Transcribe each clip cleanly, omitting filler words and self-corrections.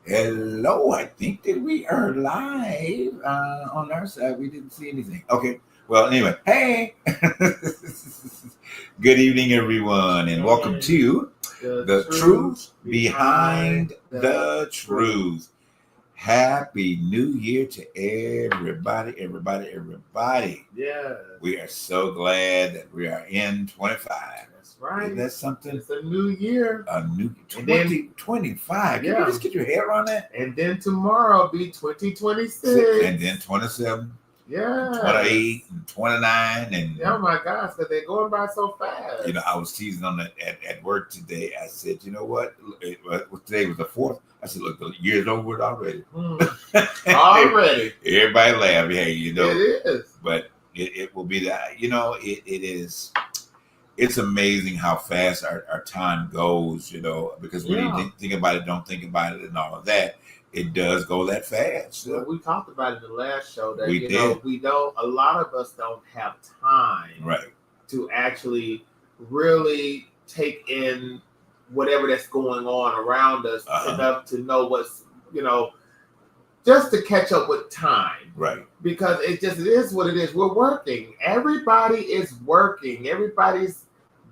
Hello, I think that we are live on our side. We didn't see anything. Okay. Well, anyway, hey. Good evening, everyone, and welcome to The Truth Behind the Truth. Happy New Year to everybody. Yeah. We are so glad that we are in 25. That's right. Isn't that something? It's a new year. A new 2025. Can you just get your head around that? And then tomorrow will be 2026. And then 27. Yeah. 28 and 29. And oh my gosh, because they're going by so fast. You know, I was teasing on that at work today. I said, you know what? Today was the 4th. I said, look, the year's over it already. Already. Everybody laughed. Hey, you know. It is. But it will be that. You know, it is. It's amazing how fast our time goes, you know, because when you think about it, don't think about it and all of that, it does go that fast. Well, we talked about it in the last show that, a lot of us don't have time to actually really take in whatever that's going on around us enough to know what's, just to catch up with time. Right. Because it is what it is. We're working. Everybody is working. Everybody's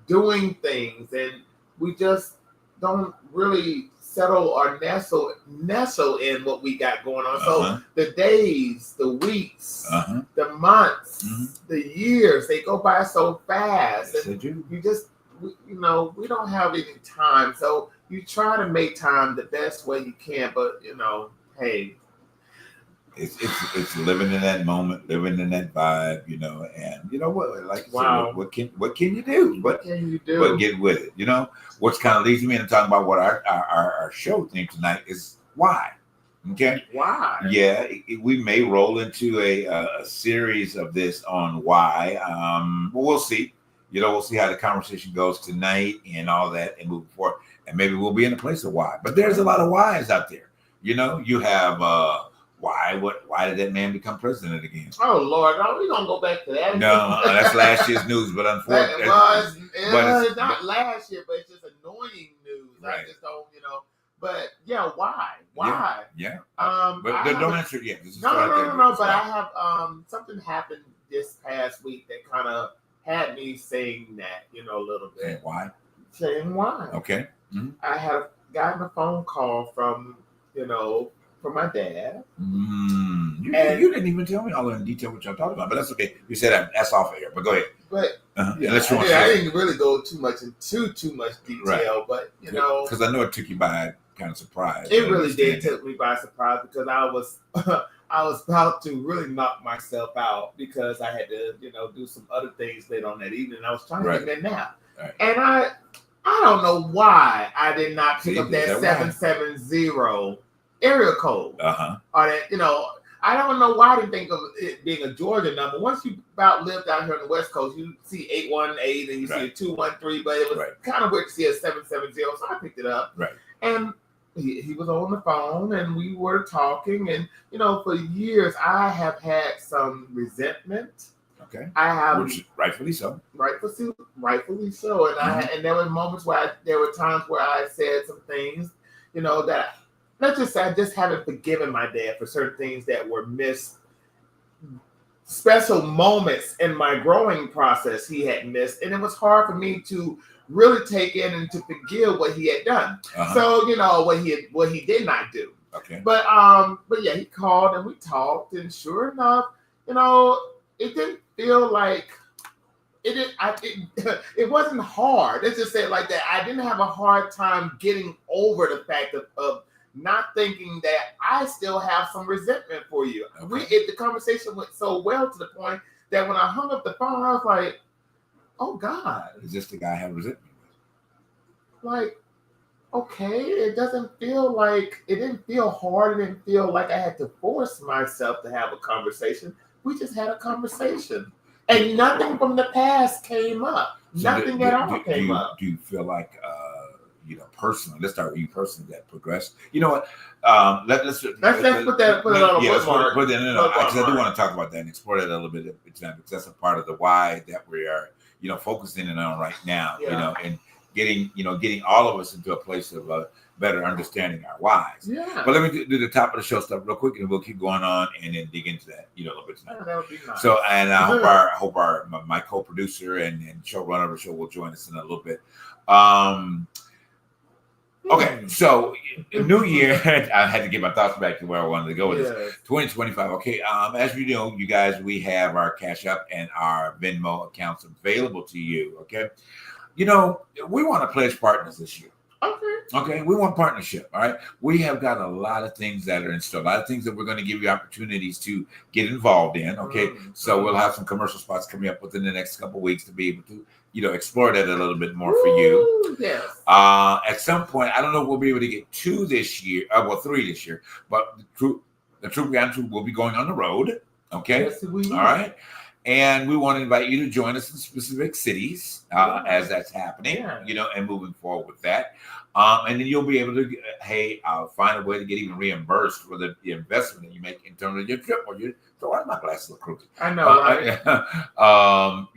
doing things, and we just don't really settle or nestle in what we got going on. So the days, the weeks, the months, the years, they go by so fast. And you just, we don't have any time. So you try to make time the best way you can, but hey. It's living in that moment, living in that vibe, and you know what? Like, what can you do? What can you do? But get with it. What's kind of leads me into talking about what our show theme tonight is why. Okay. Why? Yeah, we may roll into a series of this on why. But we'll see. We'll see how the conversation goes tonight and all that, and moving forward, and maybe we'll be in a place of why. But there's a lot of whys out there. You have. Why did that man become president again? Oh Lord, no, we don't go back to that. No, that's last year's news, but unfortunately, it's not last year, but it's just annoying news. Right. I just don't, But yeah, why? Why? Yeah. But don't answer it yet. No. But I have something happened this past week that kind of had me saying that, a little bit. Saying why? Okay. Mm-hmm. I had gotten a phone call from from my dad. You didn't even tell me all in detail what y'all talking about, but that's okay. You said that's off air, but go ahead. But I didn't really go too much detail, but because I know it took you by kind of surprise. It really did take me by surprise because I was I was about to really knock myself out because I had to do some other things later on that evening. I was trying to get that nap, and I don't know why I did not pick up that 770 area code. Or that, I don't know why I didn't think of it being a Georgia number. Once you about live down here on the West Coast, you see 818 and you see a 213, but it was kind of weird to see a 770. So I picked it up. Right. And he was on the phone and we were talking. And, for years, I have had some resentment. Okay. I have. Which rightfully so. Rightfully so. And and there were moments there were times where I said some things, that let's just say I just haven't forgiven my dad for certain things that were missed, special moments in my growing process he had missed. And it was hard for me to really take in and to forgive what he had done. So, what he did not do. Okay. But yeah, he called and we talked, and sure enough, it didn't feel like it wasn't hard. Let's just say it like that. I didn't have a hard time getting over the fact of not thinking that I still have some resentment for you. The conversation went so well to the point that when I hung up the phone, I was like, oh God. Is this the guy I have resentment with? Like, okay, it didn't feel hard. It didn't feel like I had to force myself to have a conversation. We just had a conversation. And nothing from the past came up. Nothing at all came up. Do you feel like personally, let's start with you personally, that progressed. You know what? Let's put that on a bookmark. Put that in, because I do want to talk about that and explore that a little bit because that's a part of the why that we are, focusing in on right now. getting all of us into a place of better understanding our whys. Yeah. But let me do the top of the show stuff real quick, and we'll keep going on and then dig into that, a little bit tonight. Yeah, that would be nice. So, and I hope my co-producer and showrunner of the show will join us in a little bit. Okay, so New Year, I had to get my thoughts back to where I wanted to go with this. 2025. Okay, as you know, you guys, we have our Cash App and our Venmo accounts available to you. Okay, we want to pledge partners this year. Okay, we want partnership. All right, we have got a lot of things that are in store, a lot of things that we're going to give you opportunities to get involved in. Okay, so we'll have some commercial spots coming up within the next couple of weeks to be able to explore that a little bit more for you. Yes. At some point, I don't know if we'll be able to get 2 this year, 3 this year, but the Truth Behind Truth will be going on the road. Okay. Yes, we will. All right. And we want to invite you to join us in specific cities as that's happening, and moving forward with that. And then you'll be able to, find a way to get even reimbursed for the investment that you make in terms of your trip. Or so why my glasses look crooked? I know, right? On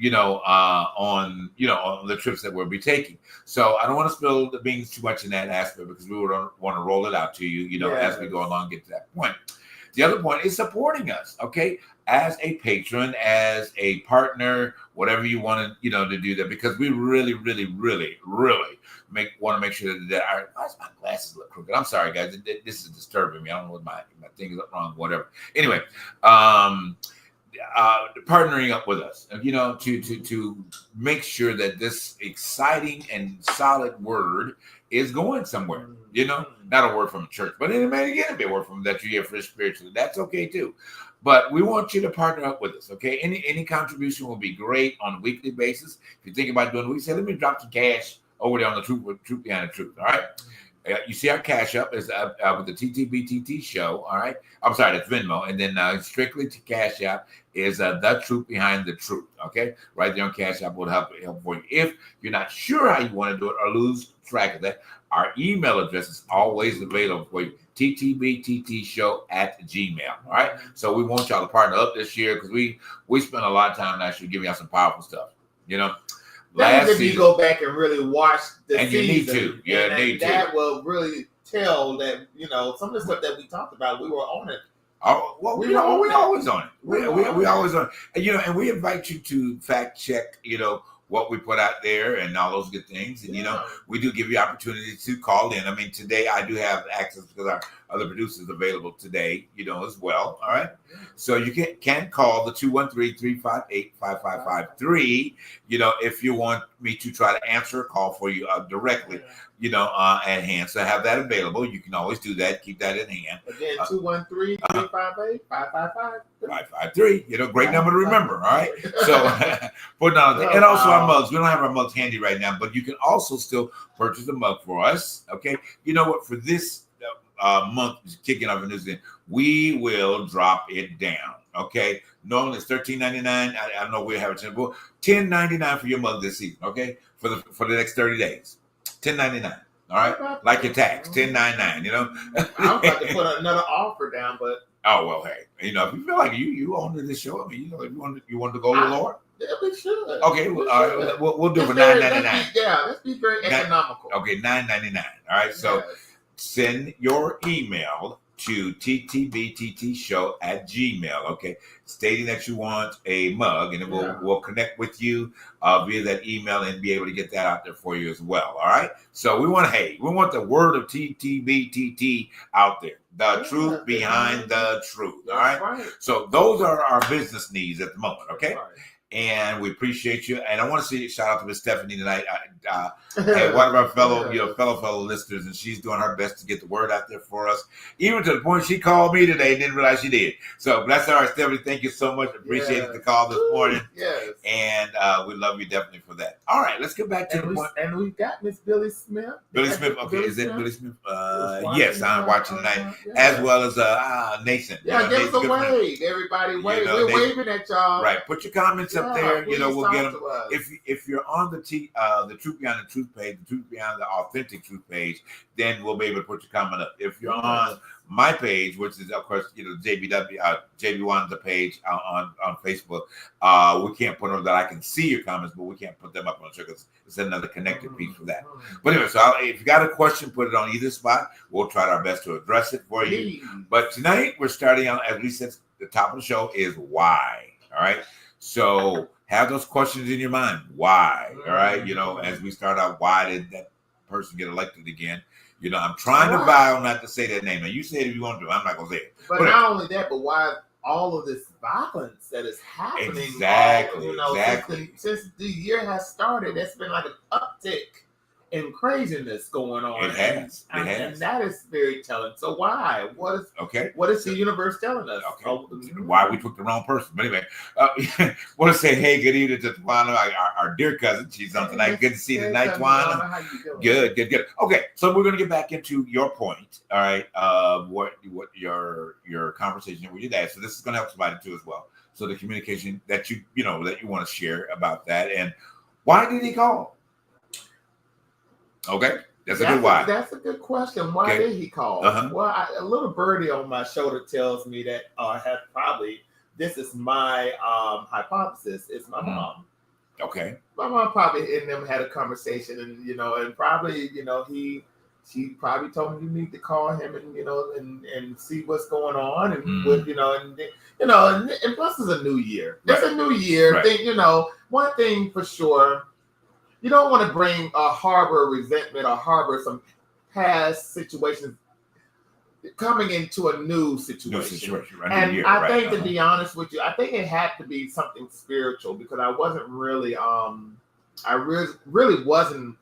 the trips that we'll be taking. So I don't want to spill the beans too much in that aspect because we would want to roll it out to you, as we go along, get to that point. The other point is supporting us, okay? As a patron, as a partner, whatever you want to, to do that, because we really, really, really, really want to make sure that why does my glasses look crooked? I'm sorry, guys. This is disturbing me. I don't know what my thing is wrong, whatever. Anyway, partnering up with us, to make sure that this exciting and solid word is going somewhere, not a word from a church, but it may again be a word from that you hear for spiritually. That's okay too. But we want you to partner up with us, okay? Any contribution will be great on a weekly basis. If you think about doing it, we say, let me drop some cash over there on the Truth Behind the Truth, all right? You see our Cash App is with the TTBTT show, all right? I'm sorry, that's Venmo. And then strictly to Cash App is the Truth Behind the Truth, okay? Right there on Cash App will help for you. If you're not sure how you want to do it or lose track of that, our email address is always available for you. ttbttshow@gmail. All right. So we want y'all to partner up this year because we spent a lot of time last year giving y'all some powerful stuff. Last season, you go back and really watch the and season, you need to. Yeah, need that will really tell that some of the stuff that we talked about, we were on it. Oh well, we always on it. We always on it. And we invite you to fact check. What we put out there and all those good things. And, we do give you opportunity to call in. I mean, today I do have access because our other producers available today, as well. All right. So you can call the 213-358-5553, if you want me to try to answer a call for you directly, at hand. So have that available. You can always do that. Keep that in hand. Again, 213-358-5553. Great number to remember. All right. So putting on and also our mugs. We don't have our mugs handy right now, but you can also still purchase a mug for us. Okay. You know what? For this month kicking off in New Zealand, we will drop it down. Okay. Normally it's $13.99. I don't know if we have it. $10.99 for your mug this season. Okay. For the next 30 days. $10.99. All right. Like your tax. $10.99. I'm about to put another offer down, but oh well, hey, if you feel like you own this show, I mean, if you want to go to the Lord. Yeah, we should. Okay, all right, we'll do it for $9.99. Yeah, let's be very economical. Okay, $9.99. All right, so send your email to ttbttshow@gmail. Okay, stating that you want a mug, and then we'll connect with you via that email and be able to get that out there for you as well. All right. So we want the word of TTBTT out there. The truth behind the truth. All right? So those are our business needs at the moment. Okay. And we appreciate you. And I want to say shout out to Miss Stephanie tonight. One of our fellow listeners, and she's doing her best to get the word out there for us. Even to the point she called me today and didn't realize she did. So bless her, Stephanie. Thank you so much. Appreciate the call this morning. Yes. And we love you definitely for that. All right, let's get back to the point. And we got Miss Billy Smith. Billy Smith. Okay, is that Billy Smith? Yes, I'm watching tonight, as well as Nathan. Yeah, give us a wave, everybody. Wave. We're waving at y'all. Right. Put your comments up there. We'll get them. If you're on the Truth Truth Beyond the Truth page, the Truth Beyond the Authentic Truth page, then we'll be able to put your comment up. If you're on my page, which is of course JB1 the page on Facebook, we can't put on that. I can see your comments, but we can't put them up on the because it's another connected piece for that. But anyway, so if you got a question, put it on either spot. We'll try our best to address it for you. But tonight we're starting on, as we said, the top of the show is why. All right. So have those questions in your mind. Why? All right. As we start out, why did that person get elected again? I'm trying to vow not to say that name. Now, you say it if you want to. I'm not going to say it. But not only that, but why all of this violence that is happening. Exactly. Since the year has started, there's been like an uptick in craziness going on. It has. And that is very telling. So why? What is the universe telling us? Why we took the wrong person. But anyway, want to say, hey, good evening to Tawana, our dear cousin. She's on tonight. Good to see you tonight, Tawana. How you doing? Good. Okay, so we're going to get back into your point, all right, what your conversation with your dad. So this is going to help somebody too as well. So the communication that you want to share about that. And why did he call? Okay, that's a good why. That's a good question. Why did he call? Well, a little birdie on my shoulder tells me that this is my hypothesis. It's my mom. Okay. My mom probably and them had a conversation, and probably she probably told me you need to call him and see what's going on and plus it's a new year. It's a new year. Right. One thing for sure. You don't want to bring a harbor resentment or harbor some past situations coming into a new situation. Right? And I think, to be honest with you, I think it had to be something spiritual because I wasn't really, I really wasn't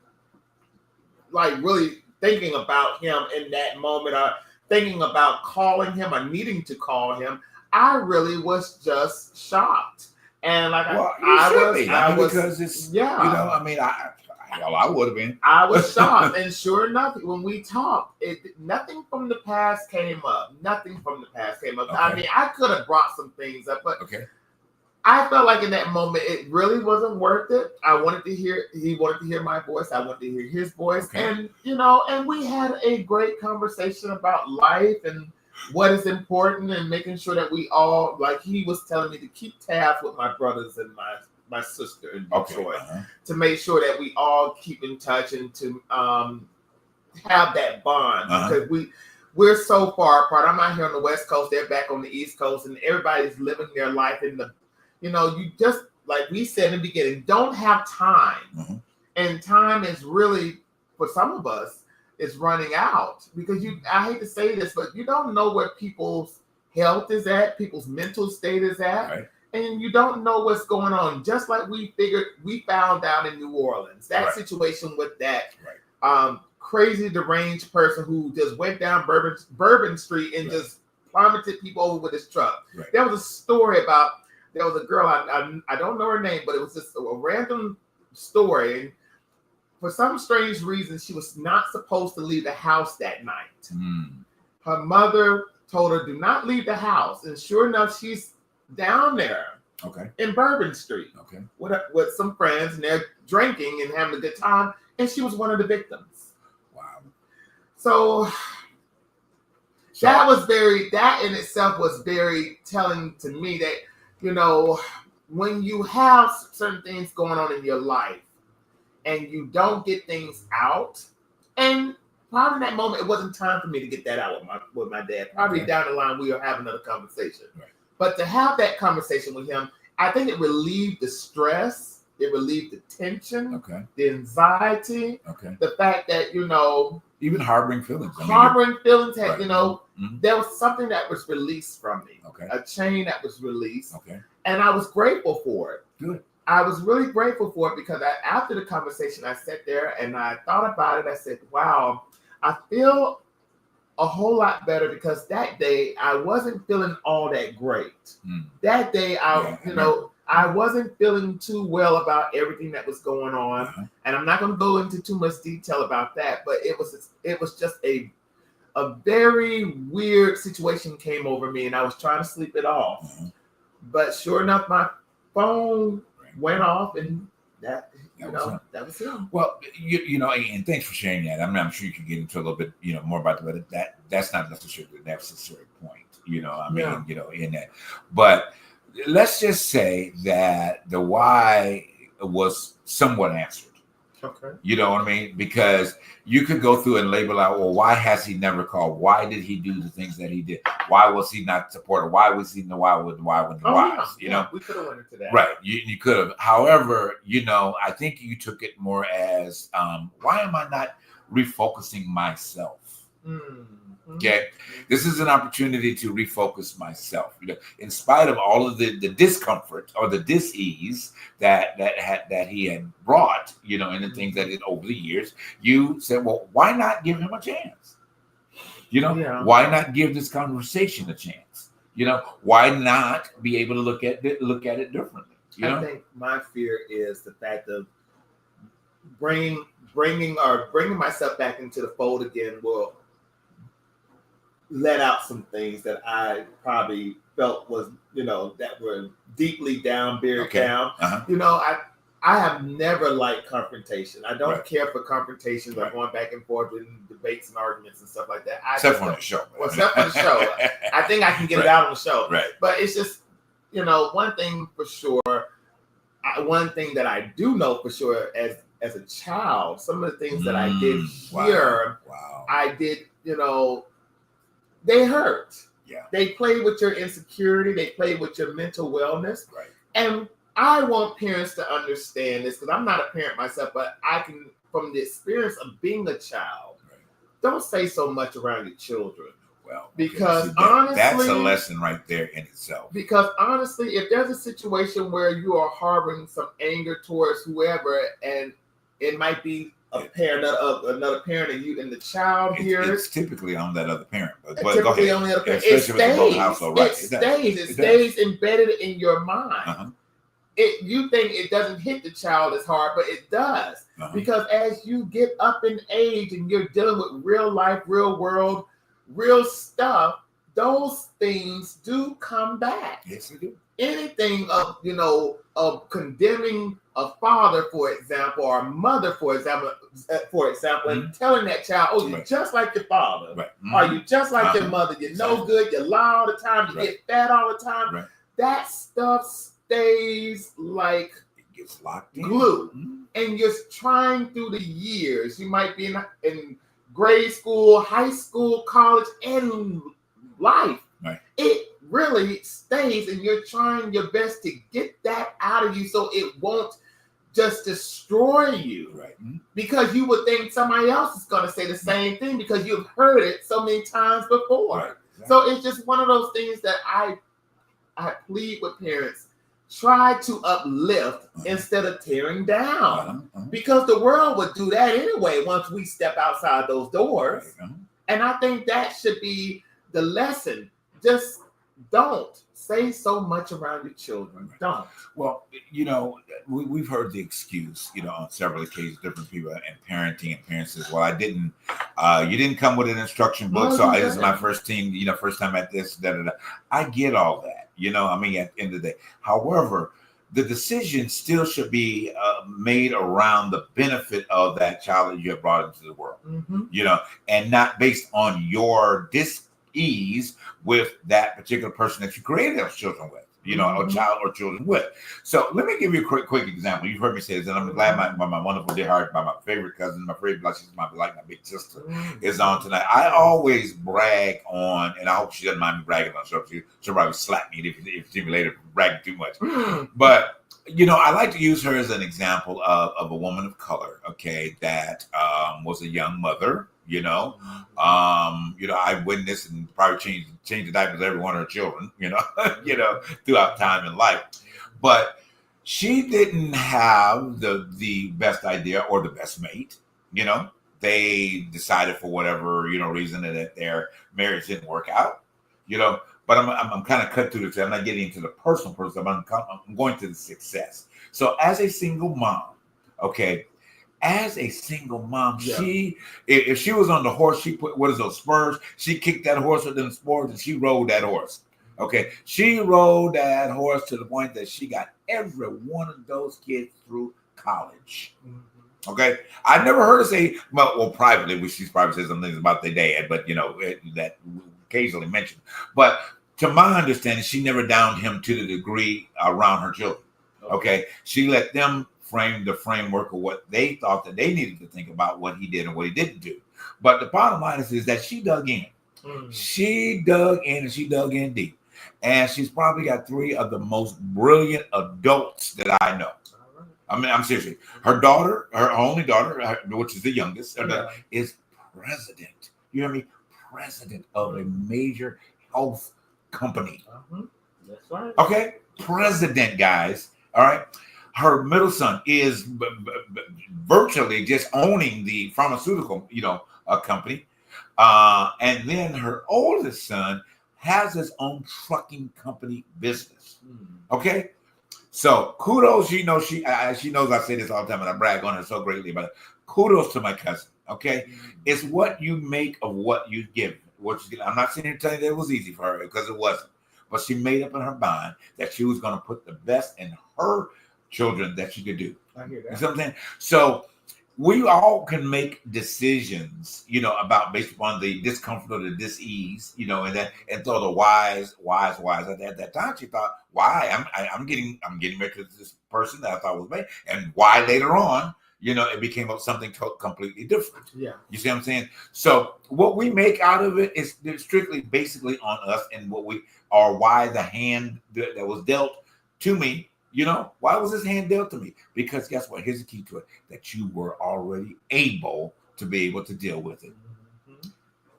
really thinking about him in that moment or thinking about calling him or needing to call him. I really was just shocked. And I was because it's I would have been. I was shocked, and sure enough, when we talked, nothing from the past came up. Okay. I mean, I could have brought some things up, but I felt like in that moment it really wasn't worth it. He wanted to hear my voice. I wanted to hear his voice, and and we had a great conversation about life and what is important and making sure that we all, like he was telling me, to keep tabs with my brothers and my sister in Detroit to make sure that we all keep in touch and to have that bond because we're so far apart. I'm out here on the West Coast, they're back on the East Coast, and everybody's living their life in the, you just, like we said in the beginning, don't have time. And time is really, for some of us, is running out because I hate to say this, but you don't know where people's health is at, people's mental state is at, and you don't know what's going on. Just like we found out in New Orleans, that situation with that crazy deranged person who just went down Bourbon Street and just plummeted people over with his truck. There was a story about, there was a girl, I don't know her name, but it was just a random story. And for some strange reason, she was not supposed to leave the house that night. Her mother told her, do not leave the house. And sure enough, she's down there in Bourbon Street with some friends, and they're drinking and having a good time. And she was one of the victims. Wow. So that in itself was very telling to me that, when you have certain things going on in your life, and you don't get things out, and probably in that moment, it wasn't time for me to get that out with my dad. Probably down the line, we'll have another conversation. But to have that conversation with him, I think it relieved the stress, it relieved the tension, the anxiety, the fact that, even harboring feelings. There was something that was released from me, a chain that was released, and I was grateful for it. Good. I was really grateful for it because after the conversation, I sat there and I thought about it. I said, wow, I feel a whole lot better because that day I wasn't feeling all that great. That day, I wasn't feeling too well about everything that was going on. And I'm not going to go into too much detail about that, but it was just a very weird situation came over me and I was trying to sleep it off. But sure enough, my phone went off and that was him. Well, and thanks for sharing that. I'm sure you can get into a little bit, more about that. But that's not necessarily the necessary point. In that. But let's just say that the why was somewhat answered. Okay. You know what I mean? Because you could go through and label out, well, why has he never called? Why did he do the things that he did? Why was he not supported? Why was he why with the wives? We could have went into that. Right. You could have. However, I think you took it more as, why am I not refocusing myself? Mm-hmm. Okay. This is an opportunity to refocus myself. In spite of all of the discomfort or the dis-ease that he had brought, and the things that did over the years, you said, well, why not give him a chance? Why not give this conversation a chance? Why not be able to look at it differently? I think my fear is the fact of bringing myself back into the fold again will let out some things that I probably felt was, that were deeply down, buried down. Uh-huh. I have never liked confrontation. I don't Right. care for confrontations or Right. going back and forth in debates and arguments and stuff like that. Except for the show. Well, except for the show. I think I can get it out on the show. Right. But it's just, one thing for sure. One thing that I do know for sure as a child, some of the things that I did here, wow. I did, they hurt. Yeah. They play with your insecurity. They play with your mental wellness. Right. And I want parents to understand this because I'm not a parent myself, but I can, from the experience of being a child, don't say so much around your children. Well, because honestly, that's a lesson right there in itself. Because honestly, if there's a situation where you are harboring some anger towards whoever, and it might be another parent and you and the child here. It's typically on that other parent. But typically on the other parent. It stays embedded in your mind. Uh-huh. You think it doesn't hit the child as hard, but it does. Uh-huh. Because as you get up in age and you're dealing with real life, real world, real stuff, those things do come back. Yes, they do. Anything of condemning a father, for example, or a mother, for example, and telling that child, you're just like your father, or you just like your mother, you're no good, you lie all the time, you get fat all the time. Right. That stuff stays like it gets locked in. Glue. And you're trying through the years. You might be in grade school, high school, college, and life. Right. It really stays, and you're trying your best to get that out of you so it won't just destroy you. Right. Because you would think somebody else is going to say the same thing because you've heard it so many times before. Right. Exactly. So it's just one of those things that I plead with parents. Try to uplift instead of tearing down. Because the world would do that anyway once we step outside those doors. And I think that should be the lesson. Just don't say so much around your children. Don't. Well, we've heard the excuse, on several occasions, different people and parenting, and parents says, well, you didn't come with an instruction book. So this is my first time at this, da-da-da. I get all that. At the end of the day. However, the decision still should be made around the benefit of that child that you have brought into the world, and not based on your dis-ease with that particular person that you created those children with, a child or children with. So let me give you a quick example. You've heard me say this, and I'm glad my wonderful dear heart, my favorite cousin, my favorite, she's my big sister, is on tonight. I always brag on, and I hope she doesn't mind me bragging on her. She'll probably slap me if she later bragging too much. But I like to use her as an example of a woman of color, okay, that was a young mother. I witnessed and probably changed the diapers of every one of her children, throughout time in life. But she didn't have the best idea or the best mate. They decided for whatever reason that their marriage didn't work out. But I'm kind of cut through this. I'm not getting into the personal. I'm going to the success. So as a single mom, okay. As a single mom, if she was on the horse, she put those spurs? She kicked that horse with them spurs and she rode that horse. Okay, she rode that horse to the point that she got every one of those kids through college. Okay, I never heard her say, well, privately, she's probably said some things about their dad, but that occasionally mentioned. But to my understanding, she never downed him to the degree around her children. Okay, she let them frame the framework of what they thought that they needed to think about what he did and what he didn't do. But the bottom line is that she dug in. She dug in and she dug in deep. And she's probably got 3 of the most brilliant adults that I know. I mean, I'm serious. Her daughter, her only daughter, which is the youngest, is president. You hear me? President of a major health company. That's right. Okay? President, guys. All right? Her middle son is virtually just owning the pharmaceutical, company. And then her oldest son has his own trucking company business. Okay? So kudos, she knows I say this all the time and I brag on her so greatly, but kudos to my cousin. Okay, it's what you make of what you give. I'm not sitting here telling you that it was easy for her because it wasn't, but she made up in her mind that she was going to put the best in her children that she could do. I hear that. You see what I'm saying? So we all can make decisions, about based upon the discomfort or the dis-ease, and throw the wise. At that time, she thought, why? I'm getting married to this person that I thought was bad, and why later on, it became something completely different. Yeah. You see what I'm saying? So what we make out of it is strictly basically on us and why the hand that was dealt to me. Why was this hand dealt to me? Because guess what? Here's the key to it: that you were already able to be able to deal with it.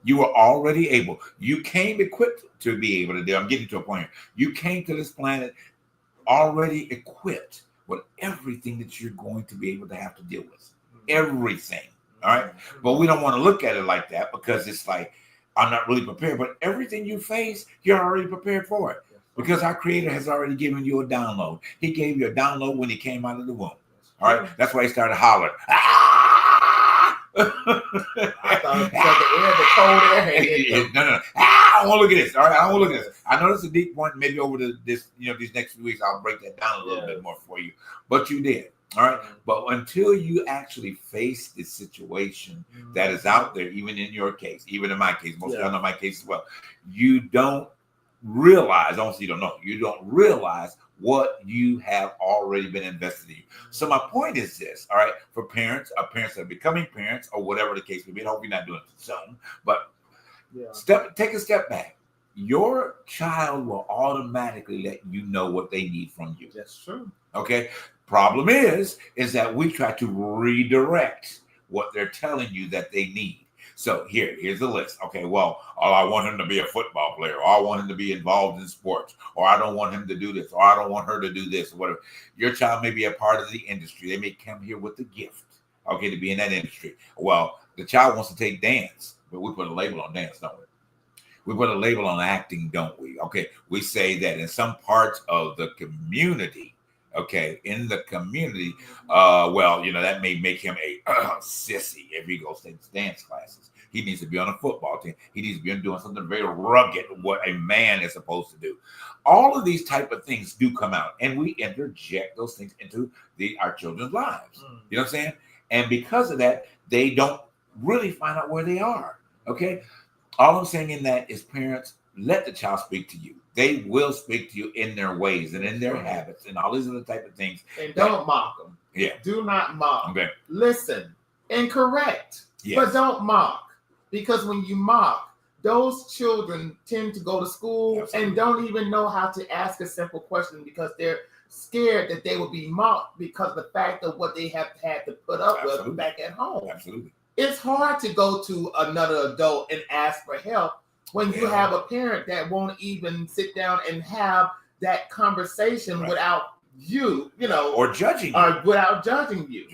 You were already able. You came equipped to be able to deal. I'm getting to a point here. You came to this planet already equipped with everything that you're going to be able to have to deal with. Everything. All right. But we don't want to look at it like that because it's like, I'm not really prepared. But everything you face, you're already prepared for it. Because our Creator has already given you a download. He gave you a download when he came out of the womb. All right. That's why he started hollering. Ah! I thought the cold air had hit them. No. I don't want to look at this. All right. I don't want to look at this. I know that's a deep point. Maybe over these next few weeks, I'll break that down a little bit more for you. But you did. All right. But until you actually face the situation that is out there, even in your case, even in my case, most of y'all know my case as well, you don't realize, you don't realize what you have already been invested in. So my point is this, all right, for parents that are becoming parents or whatever the case may be, I hope you're not doing it soon, but take a step back. Your child will automatically let you know what they need from you. That's true. Okay. Problem is that we try to redirect what they're telling you that they need. So here's the list. Okay, well, I want him to be a football player, or I want him to be involved in sports, or I don't want him to do this, or I don't want her to do this, or whatever. Your child may be a part of the industry. They may come here with the gift, okay, to be in that industry. Well, the child wants to take dance, but we put a label on dance, don't we? We put a label on acting, don't we? Okay, we say that in some parts of the community, that may make him a sissy if he goes to dance classes. He needs to be on a football team. He needs to be doing something very rugged, what a man is supposed to do. All of these type of things do come out, and we interject those things into our children's lives. You know what I'm saying? And because of that, they don't really find out where they are. Okay? All I'm saying in that is, parents, let the child speak to you. They will speak to you in their ways and in their habits and all these other type of things. And don't mock them. Yeah. Do not mock. Okay. Listen and correct. Yes. But don't mock. Because when you mock, those children tend to go to school and don't even know how to ask a simple question because they're scared that they will be mocked because of the fact of what they have had to put up with back at home. Absolutely. It's hard to go to another adult and ask for help when you have a parent that won't even sit down and have that conversation without you, or judging or without judging you.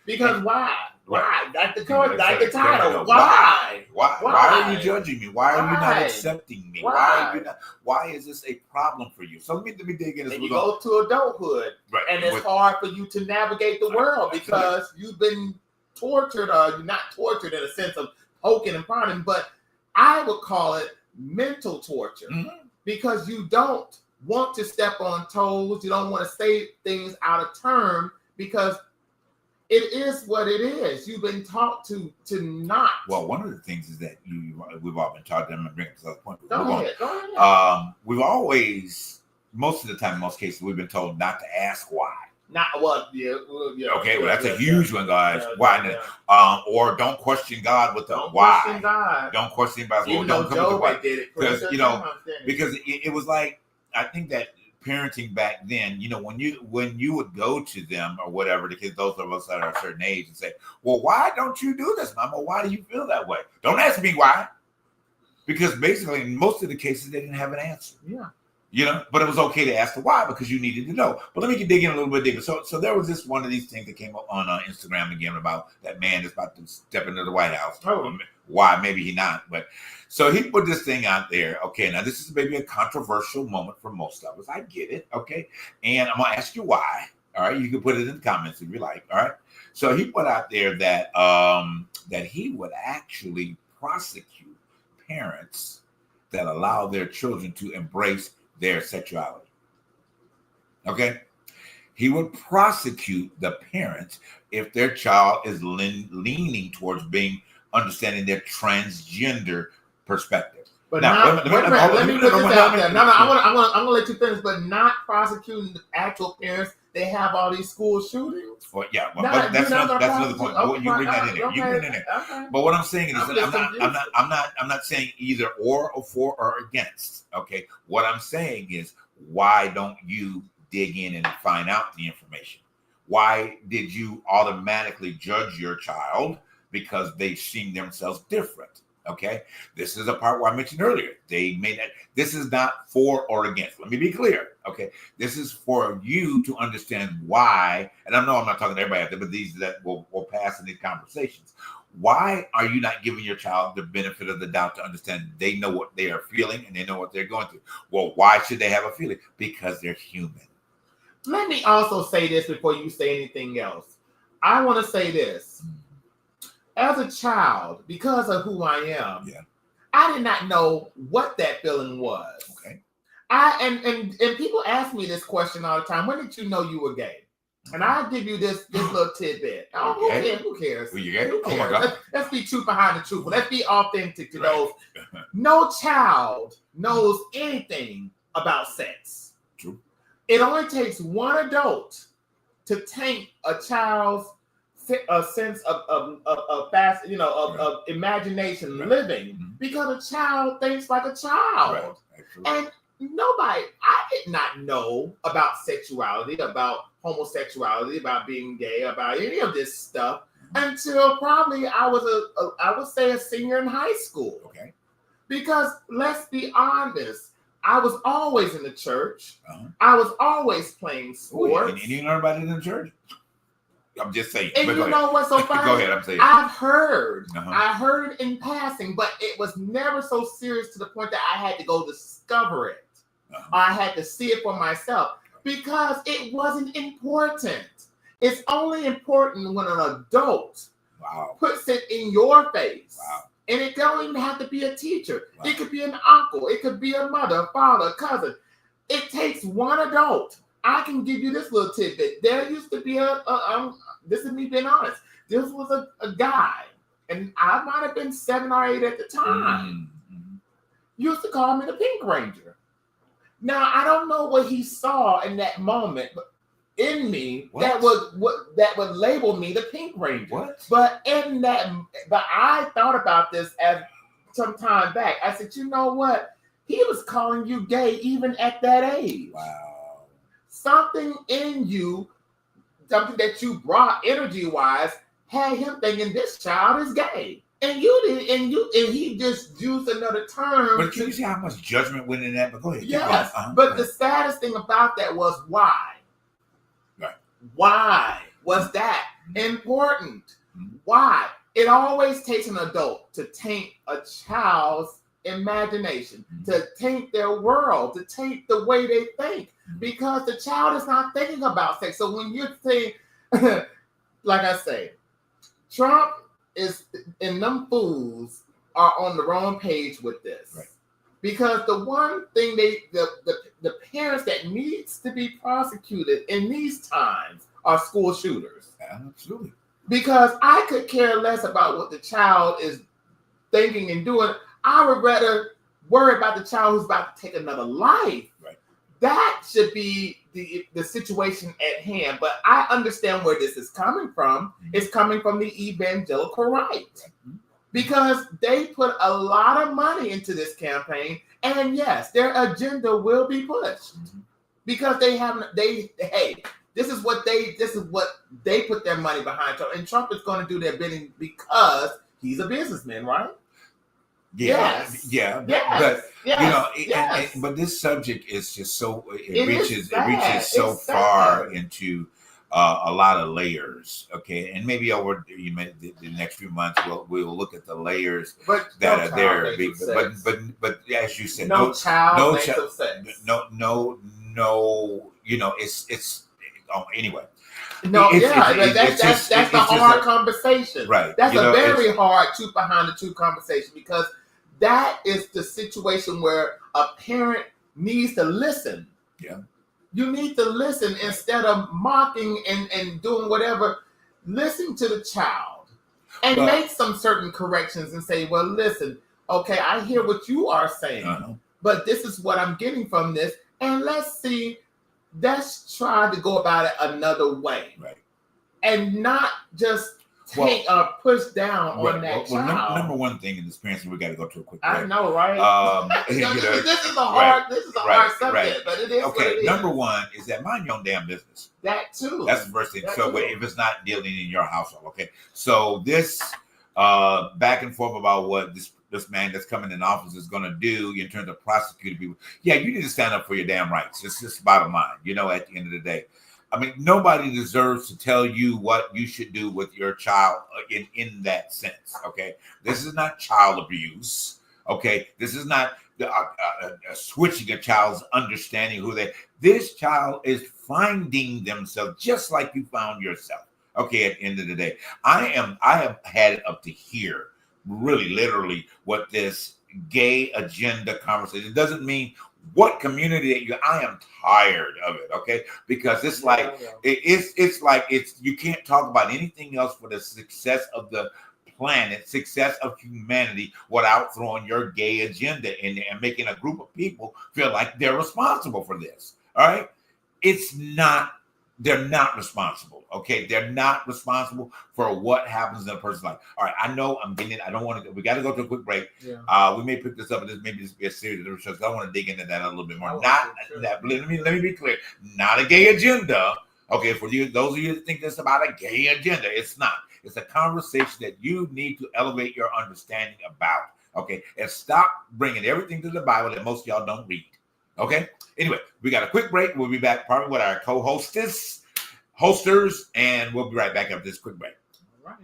Because why? Why? Like the title. Why are you judging me? Why are you not accepting me? Why is this a problem for you? So let me dig in. And you go to adulthood, and it's hard for you to navigate the world because you've been tortured, or you're not tortured in a sense of poking and prodding, but I would call it mental torture because you don't want to step on toes. You don't want to say things out of term because it is what it is. You've been taught to not. Well, one of the things is that we've all been taught. I'm going to bring up this other point. Go ahead. We've always, most of the time, in most cases, we've been told not to ask why. Not what? Yeah. Okay, well, that's a huge one, guys. Why? Or don't question God with the don't why. Question God. Don't question God. Even though Job did it, because it was like, I think that parenting back then, when you would go to them or whatever, the kids, those of us that are a certain age, and say, well, why don't you do this, Mama? Why do you feel that way? Don't ask me why. Because basically, in most of the cases, they didn't have an answer. Yeah. But it was okay to ask the why because you needed to know. But let me dig in a little bit deeper. So there was this one of these things that came up on Instagram again about that man that's about to step into the White House. Oh. Why? Maybe he not. But so he put this thing out there. Okay, now this is maybe a controversial moment for most of us. I get it. Okay, and I'm gonna ask you why. All right, you can put it in the comments if you like. All right. So he put out there that that he would actually prosecute parents that allow their children to embrace their sexuality. Okay, he would prosecute the parents if their child is leaning towards understanding their transgender perspective. But let me put this out there. No, I'm gonna let you finish, but not prosecuting the actual parents. They have all these school shootings. Well, yeah, but that's another point. Okay, you bring that in there. You bring it in there. Okay. But what I'm saying is, I'm not saying either or for or against. Okay, what I'm saying is, why don't you dig in and find out the information? Why did you automatically judge your child because they seen themselves different? Okay, this is a part where I mentioned earlier. They made that. This is not for or against. Let me be clear. Okay, this is for you to understand why. And I know I'm not talking to everybody out there, but these that will pass in these conversations. Why are you not giving your child the benefit of the doubt to understand they know what they are feeling and they know what they're going through? Well, why should they have a feeling? Because they're human. Let me also say this before you say anything else. I want to say this. As a child, because of who I am, I did not know what that feeling was. Okay. And people ask me this question all the time. When did you know you were gay? And I'll give you this little tidbit. Oh, okay. Who cares? Well, you gay? Who cares? Oh my God. Let's be true behind the truth. Let's be authentic to those. No child knows anything about sex. True. It only takes one adult to taint a child's a sense of imagination, living, because a child thinks like a child. And I did not know about sexuality, about homosexuality, about being gay, about any of this stuff until probably I would say a senior in high school. Okay. Because let's be honest, I was always in the church. I was always playing sports. And you learn about it in the church? I'm just saying. And you know what's so funny? Go ahead, I'm saying. I heard in passing, but it was never so serious to the point that I had to go discover it. Or I had to see it for myself because it wasn't important. It's only important when an adult puts it in your face. Wow. And it don't even have to be a teacher. Wow. It could be an uncle. It could be a mother, a father, a cousin. It takes one adult. I can give you this little tidbit. There used to be this is me being honest. This was a guy, and I might have been 7 or 8 at the time. Used to call me the Pink Ranger. Now I don't know what he saw in that moment, but in me that would label me the Pink Ranger. But I thought about this as some time back. I said, you know what? He was calling you gay even at that age. Wow. Something in you, something that you brought energy-wise, had him thinking this child is gay. And you did, and he just used another term. But can you see how much judgment went in that? But go ahead. Yes. But the saddest thing about that was why. Right. Why was that important? Why? It always takes an adult to taint a child's imagination, to taint their world, to taint the way they think, because the child is not thinking about sex. So when you think, like I say, Trump is and them fools are on the wrong page with this. Right. Because the one thing the parents that needs to be prosecuted in these times are school shooters. absolutely. Because I could care less about what the child is thinking and doing. I would rather worry about the child who's about to take another life. Right. That should be the situation at hand. But I understand where this is coming from. Mm-hmm. It's coming from the evangelical right. Mm-hmm. Because they put a lot of money into this campaign. And yes, their agenda will be pushed. Mm-hmm. Because this is what they put their money behind. And Trump is going to do their bidding because he's a businessman, right? Yeah, but you know, but this subject is just so it reaches so far into a lot of layers. Okay, and maybe over the next few months we'll look at the layers that are there. But as you said, no child. You know, it's anyway. No, that's the hard conversation. Right. That's a very hard truth behind the truth conversation, because that is the situation where a parent needs to listen. Yeah. You need to listen instead of mocking and doing whatever. Listen to the child and make some certain corrections and say, well, listen, okay, I hear what you are saying, but this is what I'm getting from this. And let's try to go about it another way. Right. And not just push down on that child. Number one thing in this parents, we got to go to a quick break. I know, right? This is a hard subject, but it is what it is. Number one is that mind your own damn business. That too. That's the first thing. If it's not dealing in your household, okay. So this back and forth about what this man that's coming in office is going to do in terms of prosecuting people. Yeah, you need to stand up for your damn rights. It's just bottom line, at the end of the day. I mean, nobody deserves to tell you what you should do with your child in that sense, okay? This is not child abuse, okay? This is not switching a child's understanding this child is finding themselves just like you found yourself, okay, at the end of the day. I have had it up to here, really literally, what this gay agenda conversation. It doesn't mean what community that I am tired of it, okay? Because it's you can't talk about anything else for the success of the planet, success of humanity, without throwing your gay agenda in there and making a group of people feel like they're responsible for this. All right? They're not responsible. Okay, they're not responsible for what happens in a person's life. All right, I know I'm getting it. I don't want to. We got to go to a quick break. Yeah. We may pick this up, and maybe this be a series of shows. I want to dig into that a little bit more. Let me be clear. Not a gay agenda. Okay, for you, those of you that think this about a gay agenda, it's not. It's a conversation that you need to elevate your understanding about. Okay, and stop bringing everything to the Bible that most of y'all don't read. Okay. Anyway, we got a quick break. We'll be back probably with our hosters, and we'll be right back after this quick break. All right.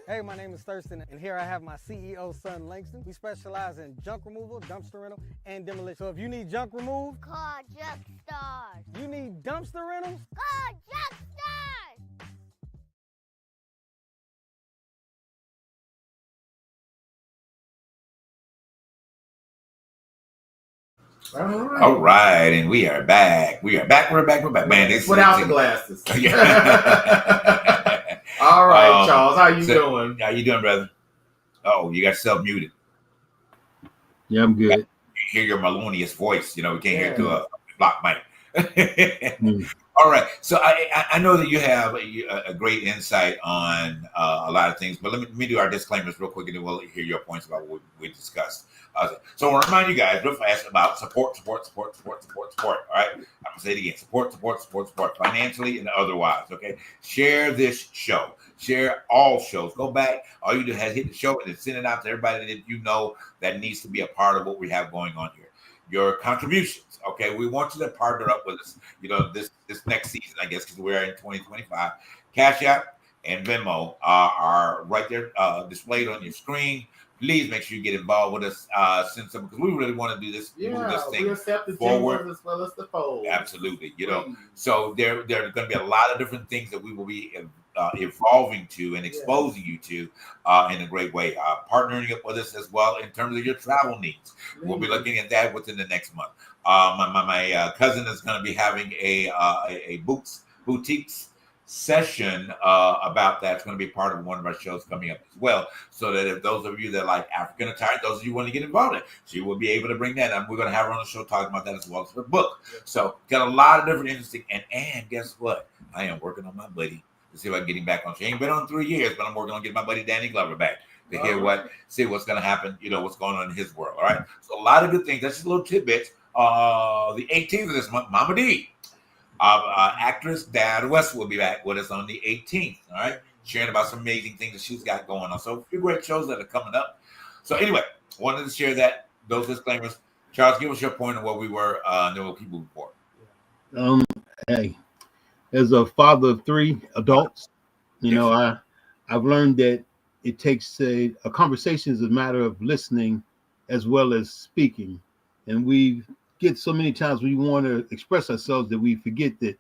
Hey, my name is Thurston, and here I have my CEO, son Langston. We specialize in junk removal, dumpster rental, and demolition. So if you need junk removed, call Junk Stars. You need dumpster rentals, call Junk Stars. All right, and we are back. We're back, man. Without the glasses. All right, Charles, how you doing? How you doing, brother? Oh, you got yourself muted. Yeah, I'm good. You hear your melodious voice. We can't hear through a block mic. All right. So I know that you have a great insight on a lot of things, but let me do our disclaimers real quick, and then we'll hear your points about what we discussed. So I want to remind you guys real fast about support. All right. I'm gonna say it again: support, financially and otherwise. Okay. Share this show. Share all shows. Go back. All you do is hit the show and then send it out to everybody that you know that needs to be a part of what we have going on here. Your contributions, okay? We want you to partner up with us, this next season, I guess, because we're in 2025. Cash App and Venmo are right there displayed on your screen. Please make sure you get involved with us. Send some, because we really want to do this, move this thing we accept the forward as well as the fold. Absolutely, So there are going to be a lot of different things that we will be evolving to and exposing you to in a great way. Partnering up with us as well in terms of your travel needs. We'll be looking at that within the next month. My cousin is going to be having a boutiques session about that. It's going to be part of one of our shows coming up as well, so that if those of you that like African attire, those of you who want to get involved in, she will be able to bring that up. We're going to have her on the show talking about that as well as her book. So got a lot of different interesting, and guess what? I am working on my buddy to see if I can get him back on. She ain't been on 3 years, but I'm working on getting my buddy Danny Glover back to hear see what's going to happen, what's going on in his world. All right. So a lot of good things. That's just little tidbits. The 18th of this month, Mama D, actress Dad West will be back with us on the 18th. All right. Sharing about some amazing things that she's got going on. So a few great shows that are coming up. So anyway, wanted to share those disclaimers. Charles, give us your point on what we were, and then we'll keep moving forward. Hey, as a father of 3 adults, I've learned that it takes a conversation is a matter of listening as well as speaking. And we get so many times we want to express ourselves that we forget that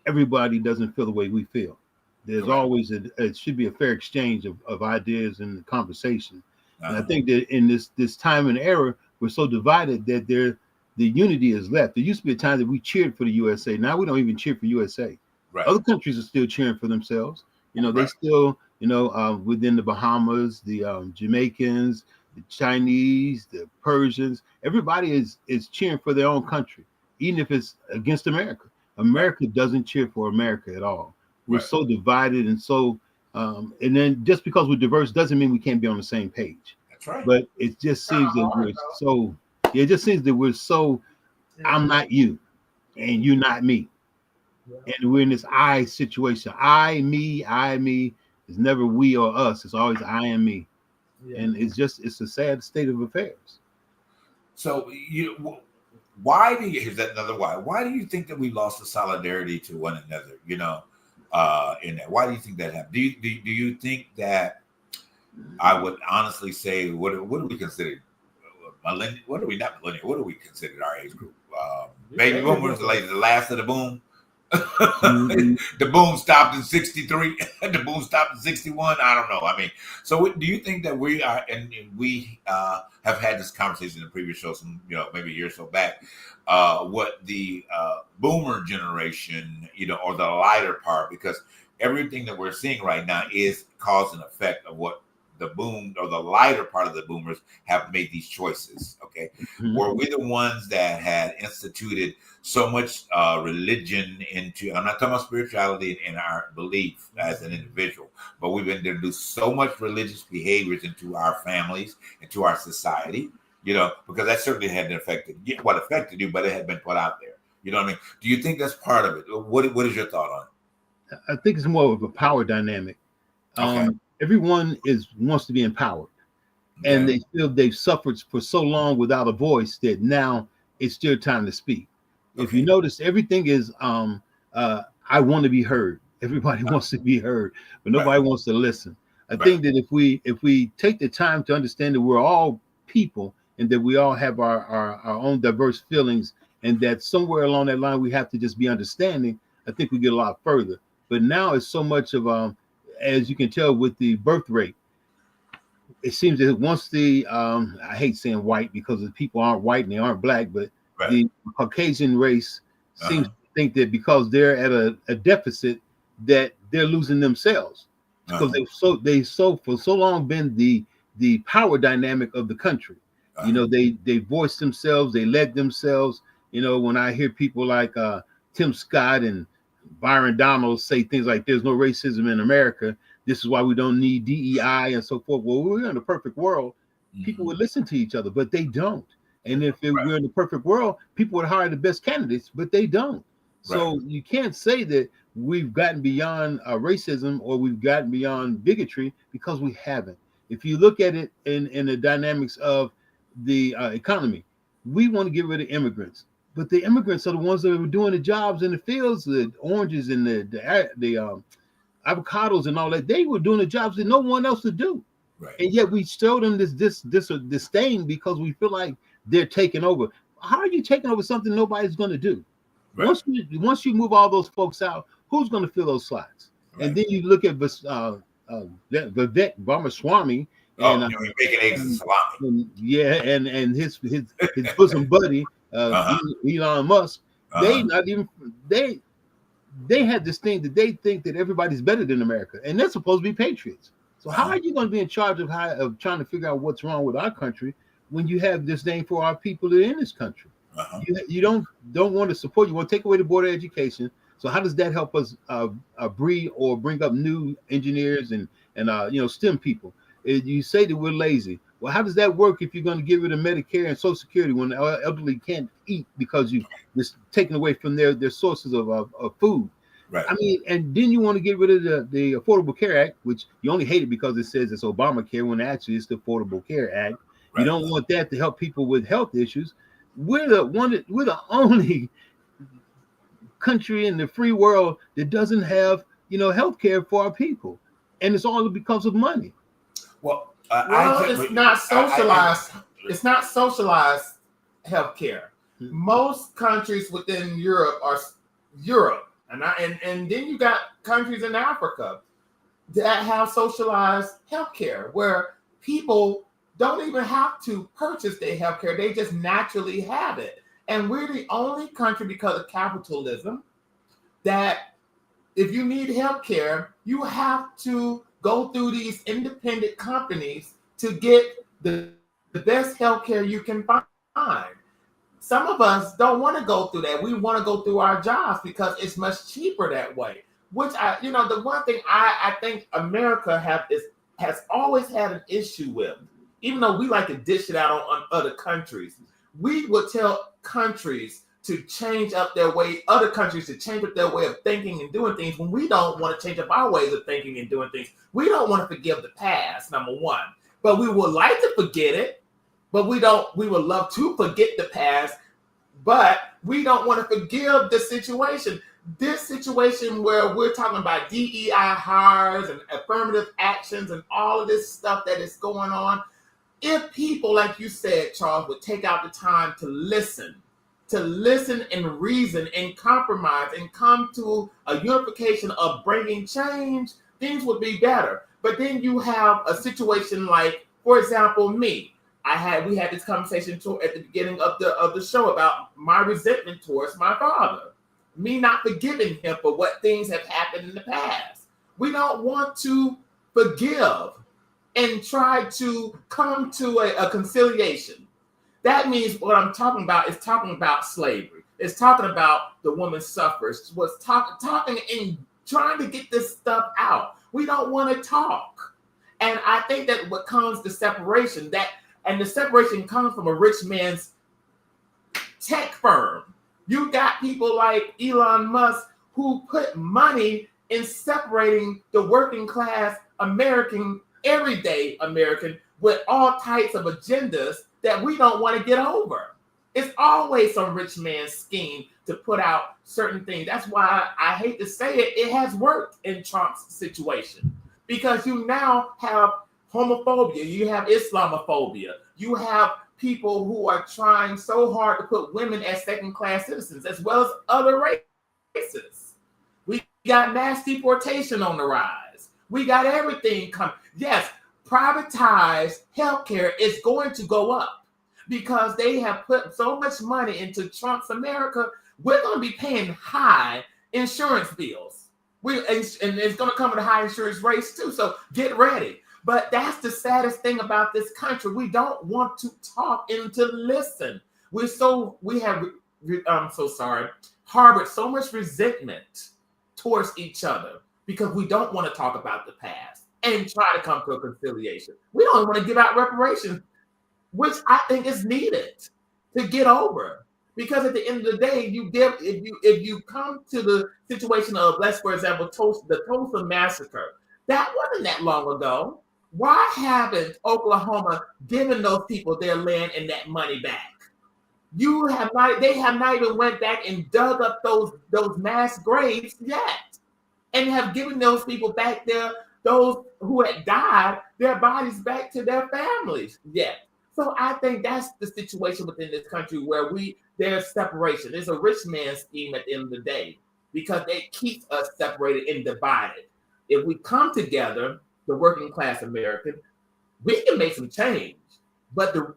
everybody doesn't feel the way we feel. There's always it should be a fair exchange of ideas in the conversation. And I think that in this time and era, we're so divided that the unity is left. There used to be a time that we cheered for the USA. Now we don't even cheer for USA. Right. Other countries are still cheering for themselves. They still, within the Bahamas, the Jamaicans, the Chinese, the Persians, everybody is cheering for their own country, even if it's against America. America doesn't cheer for America at all. We're so divided and so, and then just because we're diverse doesn't mean we can't be on the same page. That's right. But it just seems that we're so, it just seems that we're so, I'm not you and you're not me. And we're in this I situation. I, me. It's never we or us. It's always I and me. And it's a sad state of affairs. So why do you? Here's another why. Why do you think that we lost the solidarity to one another? In that, why do you think that happened? Do you think that? I would honestly say, what do we consider millennial? What are we not millennial? What do we consider our age group? Baby boomers, the last of the boom. The boom stopped in 63. The boom stopped in 61. I don't know. I mean, so do you think that we are, and we have had this conversation in the previous show, maybe a year or so back, what the boomer generation, or the lighter part, because everything that we're seeing right now is cause and effect of what the boom or the lighter part of the boomers have made these choices. Okay. Mm-hmm. Were we the ones that had instituted so much religion into, I'm not talking about spirituality in our belief as an individual, but we've introduced so much religious behaviors into our families, into our society, because that certainly hadn't affected you, but it had been put out there. You know what I mean? Do you think that's part of it? What is your thought on it? I think it's more of a power dynamic. Okay. Everyone wants to be empowered, and they feel they've suffered for so long without a voice that now it's still time to speak. Okay. If you notice, everything is I want to be heard. Everybody wants to be heard, but nobody wants to listen. I think that if we take the time to understand that we're all people and that we all have our own diverse feelings, and that somewhere along that line we have to just be understanding, I think we get a lot further. But now it's so much of as you can tell with the birth rate, it seems that once the I hate saying white because the people aren't white and they aren't black, but the Caucasian race seems to think that because they're at a deficit that they're losing themselves, because they for so long been the power dynamic of the country. They voiced themselves, they led themselves, You know, when I hear people like Tim Scott and Byron Donalds say things like there's no racism in America, this is why we don't need DEI and so forth. Well, we're in a perfect world, people would listen to each other, but they don't. And if we're in the perfect world, people would hire the best candidates, but they don't. So you can't say that we've gotten beyond racism or we've gotten beyond bigotry, because we haven't. If you look at it in the dynamics of the economy, we want to get rid of immigrants, but the immigrants are the ones that are doing the jobs in the fields, the oranges and the avocados and all that. They were doing the jobs that no one else would do. Right. And yet we show them this disdain because we feel like they're taking over. How are you taking over something nobody's going to do? Right. Once you move all those folks out, who's going to fill those slots? Right. And then you look at Vivek Ramaswamy. And, making eggs and salami. And his bosom buddy, Elon Musk. They had this thing that they think that everybody's better than America, and they're supposed to be patriots. So how are you going to be in charge of trying to figure out what's wrong with our country when you have disdain for our people that are in this country? You don't want to support. You want to take away the board of education. So how does that help us breed or bring up new engineers and STEM people? You say that we're lazy. Well, how does that work if you're going to get rid of Medicare and Social Security when the elderly can't eat because you're taking away from their sources of food? Right. I mean, and then you want to get rid of the Affordable Care Act, which you only hate it because it says it's Obamacare when actually it's the Affordable Care Act. Right. You don't want that to help people with health issues. We're the only country in the free world that doesn't have health care for our people, and it's all because of money. It's not socialized. It's not socialized health care. Most countries within Europe are Europe. And then you got countries in Africa that have socialized healthcare where people don't even have to purchase their healthcare; they just naturally have it. And we're the only country, because of capitalism, that if you need healthcare, you have to go through these independent companies to get the best healthcare you can find. Some of us don't want to go through that. We want to go through our jobs because it's much cheaper that way. Which the one thing I think America has always had an issue with, even though we like to dish it out on other countries, we would tell countries to change up their way, other countries to change up their way of thinking and doing things when we don't want to change up our ways of thinking and doing things. We don't want to forgive the past, number one, but we would like to forget it. But we would love to forget the past, but we don't want to forgive the situation. This situation where we're talking about DEI hires and affirmative actions and all of this stuff that is going on. If people, like you said, Charles, would take out the time to listen and reason and compromise and come to a unification of bringing change, things would be better. But then you have a situation like, for example, me. We had this conversation at the beginning of the show about my resentment towards my father, me not forgiving him for what things have happened in the past. We don't want to forgive and try to come to a conciliation. That means what I'm talking about is talking about slavery. It's talking about the woman's suffrage. Was talking and trying to get this stuff out. We don't want to talk, and I think that what comes the separation and the separation comes from a rich man's tech firm. You got people like Elon Musk who put money in separating the working class American, everyday American, with all types of agendas that we don't want to get over. It's always some rich man's scheme to put out certain things. That's why I hate to say it, it has worked in Trump's situation. Because you now have homophobia, you have Islamophobia, you have people who are trying so hard to put women as second-class citizens, as well as other races. We got mass deportation on the rise. We got everything coming. Yes, privatized healthcare is going to go up because they have put so much money into Trump's America. We're going to be paying high insurance bills. And it's going to come with a high insurance rates too. So get ready. But that's the saddest thing about this country. We don't want to talk and to listen. We have harbored so much resentment towards each other because we don't want to talk about the past and try to come to a conciliation. We don't want to give out reparations, which I think is needed to get over. Because at the end of the day, if you come to the situation of, let's for example, the Tulsa massacre, that wasn't that long ago. Why haven't Oklahoma given those people their land and that money back? They have not even went back and dug up those mass graves yet, and have given those people back those who had died, their bodies back to their families yet. So I think that's the situation within this country where there's separation. There's a rich man's scheme at the end of the day because they keep us separated and divided. If we come together, the working class American, we can make some change, but the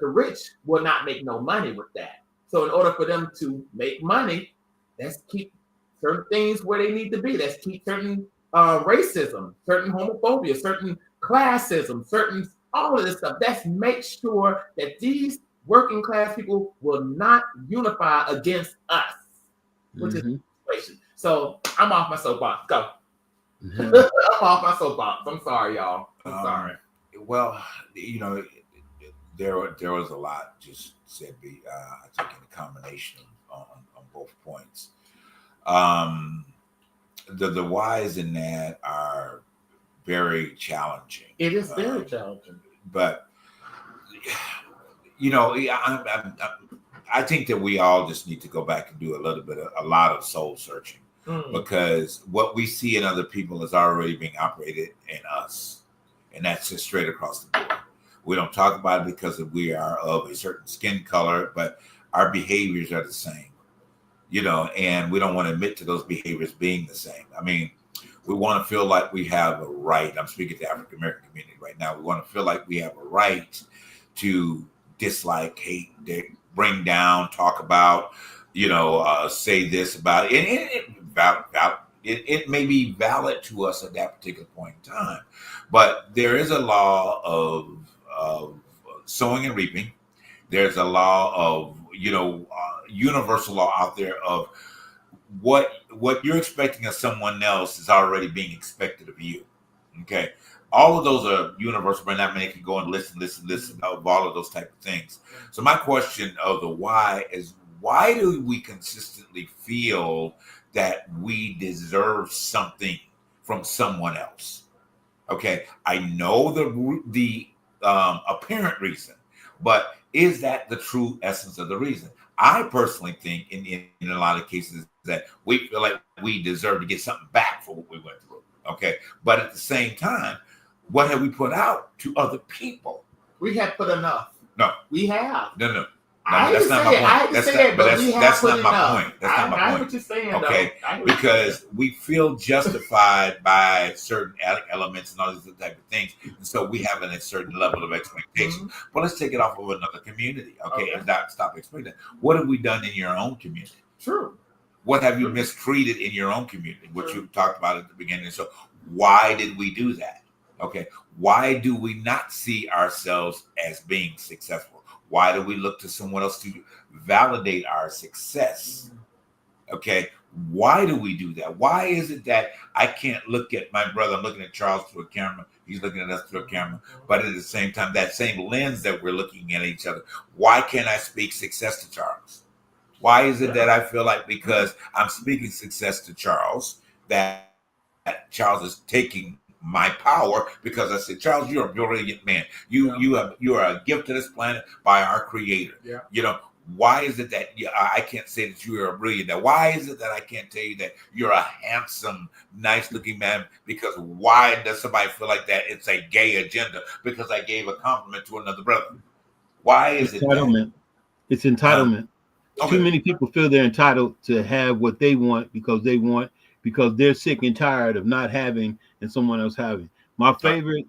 rich will not make no money with that. So in order for them to make money, let's keep certain things where they need to be. Let's keep certain racism, certain homophobia, certain classism, certain all of this stuff. Let's make sure that these working class people will not unify against us, which is the situation. So I'm off my soapbox. Go. I'm off my soapbox. I'm sorry, y'all. I'm sorry. Well, there was a lot just said. I think in a combination on both points. The whys in that are very challenging. It is very challenging. But I think that we all just need to go back and do a lot of soul searching, because what we see in other people is already being operated in us, and that's just straight across the board. We don't talk about it because we are of a certain skin color, but our behaviors are the same, and we don't want to admit to those behaviors being the same. I mean, we want to feel like we have a right. I'm speaking to the African American community right now. We want to feel like we have a right to dislike, hate, bring down, talk about, say this about it. And it may be valid to us at that particular point in time, but there is a law of sowing and reaping. There's a law of, universal law out there of what you're expecting of someone else is already being expected of you. Okay. All of those are universal, but not many can go and listen of all of those type of things. So my question of the why is, why do we consistently feel that we deserve something from someone else? Okay. I know the apparent reason, but is that the true essence of the reason? I personally think in a lot of cases that we feel like we deserve to get something back for what we went through. Okay. But at the same time, what have we put out to other people? We have put enough. No. We have. No. That's not my point. That's not my point. That's not my point. I know what you're saying. Okay. Because we feel justified by certain elements and all these type of things. And so we have a certain level of expectation. But let's take it off of another community. Okay. And stop explaining that. What have we done in your own community? True. What have you mistreated in your own community? What you talked about at the beginning. So why did we do that? Okay. Why do we not see ourselves as being successful? Why do we look to someone else to validate our success? Okay. Why do we do that? Why is it that I can't look at my brother? I'm looking at Charles through a camera. He's looking at us through a camera. But at the same time, that same lens that we're looking at each other, why can't I speak success to Charles? Why is it that I feel like because I'm speaking success to Charles, that Charles is taking my power? Because I said, Charles, you're a brilliant man. You are a gift to this planet by our Creator. Yeah. Why is it that I can't say that you are a brilliant? Now, why is it that I can't tell you that you're a handsome, nice-looking man? Because why does somebody feel like that it's a gay agenda? Because I gave a compliment to another brother. Why is it entitlement? It's entitlement. Okay. Too many people feel they're entitled to have what they want because they're sick and tired of not having and someone else having. My favorite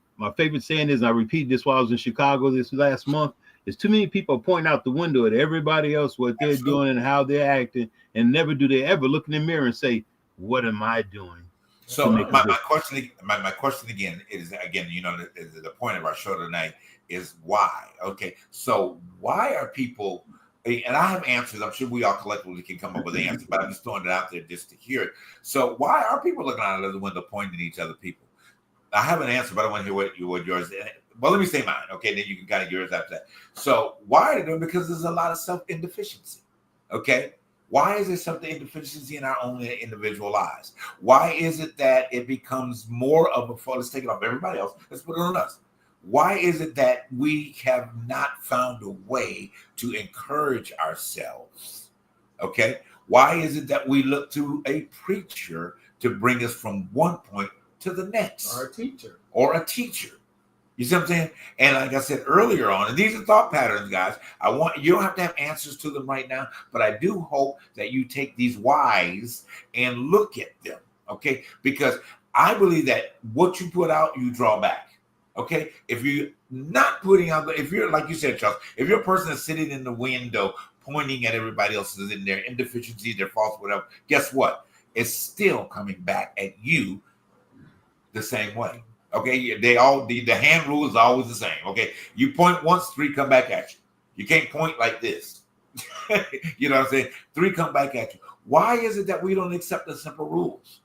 saying is, and I repeated this while I was in Chicago this last month, is too many people pointing out the window at everybody else what they're doing and how they're acting, and never do they ever look in the mirror and say, what am I doing? So my question again is, the point of our show tonight is why. Okay, so why are people and I have answers. I'm sure we all collectively can come up with the answer, but I'm just throwing it out there just to hear it. So why are people looking out of the window pointing at each other? People, I have an answer, but I want to hear what yours is. Well, let me say mine, okay? Then you can kind of yours after that. So why are they doing? Because there's a lot of self-indeficiency, okay? Why is there self-indeficiency in our own individual lives? Why is it that it becomes more of a fault? Let's take it off everybody else. Let's put it on us. Why is it that we have not found a way to encourage ourselves? Okay. Why is it that we look to a preacher to bring us from one point to the next? Or a teacher. You see what I'm saying? And like I said earlier on, and these are thought patterns, guys. You don't have to have answers to them right now, but I do hope that you take these whys and look at them. Okay. Because I believe that what you put out, you draw back. Okay, if you're not putting out, if you're like you said, Charles, if you're a person that's sitting in the window pointing at everybody else's in their indeficiencies, their faults, whatever, guess what? It's still coming back at you the same way. Okay, the hand rule is always the same. Okay, you point once, 3 come back at you. You can't point like this. You know what I'm saying? 3 come back at you. Why is it that we don't accept the simple rules?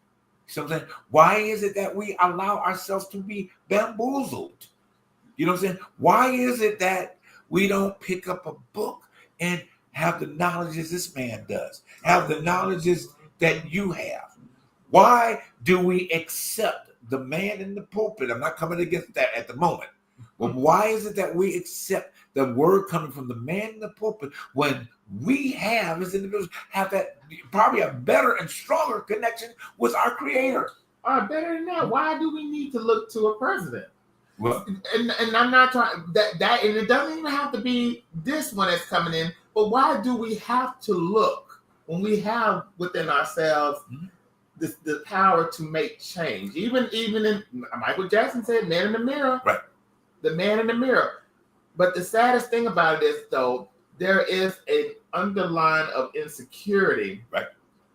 Something. Why is it that we allow ourselves to be bamboozled? You know what I'm saying? Why is it that we don't pick up a book and have the knowledges this man does, have the knowledges that you have? Why do we accept the man in the pulpit? I'm not coming against that at the moment. But why is it that we accept the word coming from the man in the pulpit when we have, as individuals, have that probably a better and stronger connection with our Creator? Better than that, why do we need to look to a president? Well, and I'm not trying that, and it doesn't even have to be this one that's coming in. But why do we have to look when we have within ourselves the power to make change? Even in Michael Jackson said, "Man in the mirror." Right. The man in the mirror. But the saddest thing about it is, though, there is an underline of insecurity, right,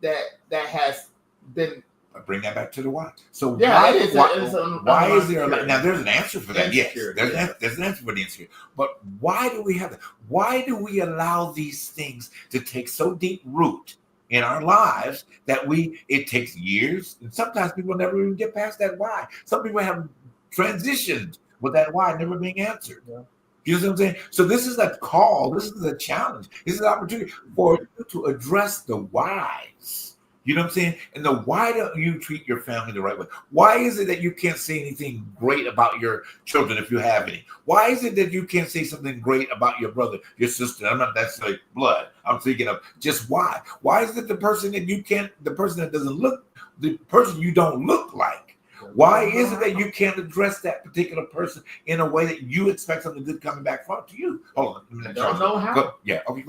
that has been. Bring that back to the why. So yeah, why is there now? There's an answer for that. Yes, there's an answer for the insecurity. But why do we have that? Why do we allow these things to take so deep root in our lives that it takes years, and sometimes people never even get past that why. Some people have transitioned with that why never being answered. Yeah. You know what I'm saying? So this is a call. This is a challenge. This is an opportunity for you to address the whys. You know what I'm saying? And why don't you treat your family the right way? Why is it that you can't say anything great about your children if you have any? Why is it that you can't say something great about your brother, your sister? I'm not necessarily blood. I'm thinking of just why. Why is it the person that doesn't look, the person you don't look like? Why is it that you can't address that particular person in a way that you expect something good coming back from to you? Hold on. I don't know how. Go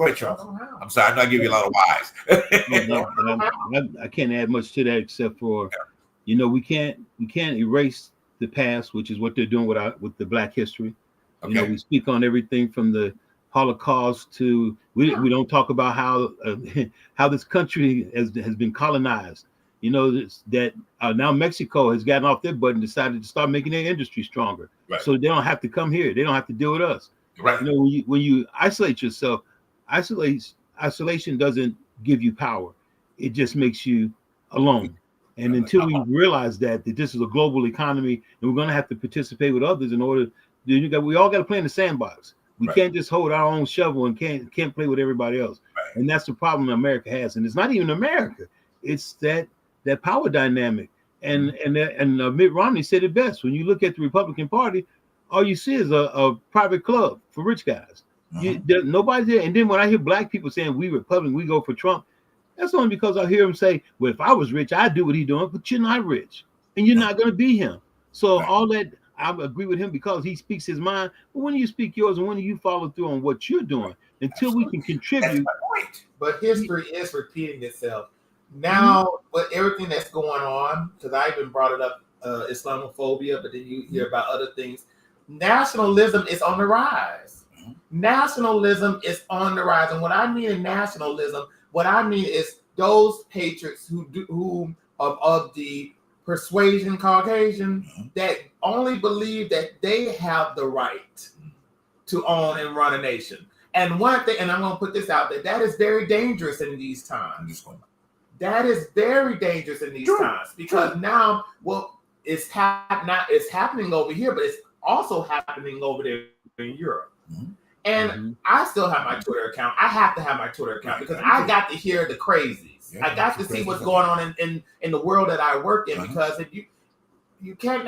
ahead, Charles. I'm sorry, I'm not giving you a lot of whys. I can't add much to that except for, we can't erase the past, which is what they're doing with the Black history. Okay. We speak on everything from the Holocaust to we don't talk about how this country has been colonized. That now Mexico has gotten off their butt and decided to start making their industry stronger, right, so they don't have to come here. They don't have to deal with us. Right. When you isolate yourself, isolation doesn't give you power. It just makes you alone. And until we realize that this is a global economy and we're going to have to participate with others in order, we all got to play in the sandbox. We can't just hold our own shovel and can't play with everybody else. Right. And that's the problem America has. And it's not even America. It's that power dynamic, and Mitt Romney said it best. When you look at the Republican Party, all you see is a private club for rich guys. Nobody's there. And then when I hear Black people saying we Republican, we go for Trump, that's only because I hear them say, "Well, if I was rich, I'd do what he's doing." But you're not rich, and you're not going to be him. So all that, I agree with him because he speaks his mind. But when you speak yours, and when you follow through on what you're doing, until we can contribute. That's my point. But history is repeating itself. Now, with everything that's going on, because I even brought it up, Islamophobia, but then you hear about other things. Nationalism is on the rise. Nationalism is on the rise, and what I mean in nationalism, what I mean is those patriots who of the persuasion Caucasian that only believe that they have the right to own and run a nation. And one thing, and I'm going to put this out there, that is very dangerous in these times. That is very dangerous in these times because now, well, it's happening over here, but it's also happening over there in Europe. Mm-hmm. And I still have my Twitter account. I have to have my Twitter account because I got to hear the crazies. Yeah, I got to see what's going on in the world that I work in because if you can't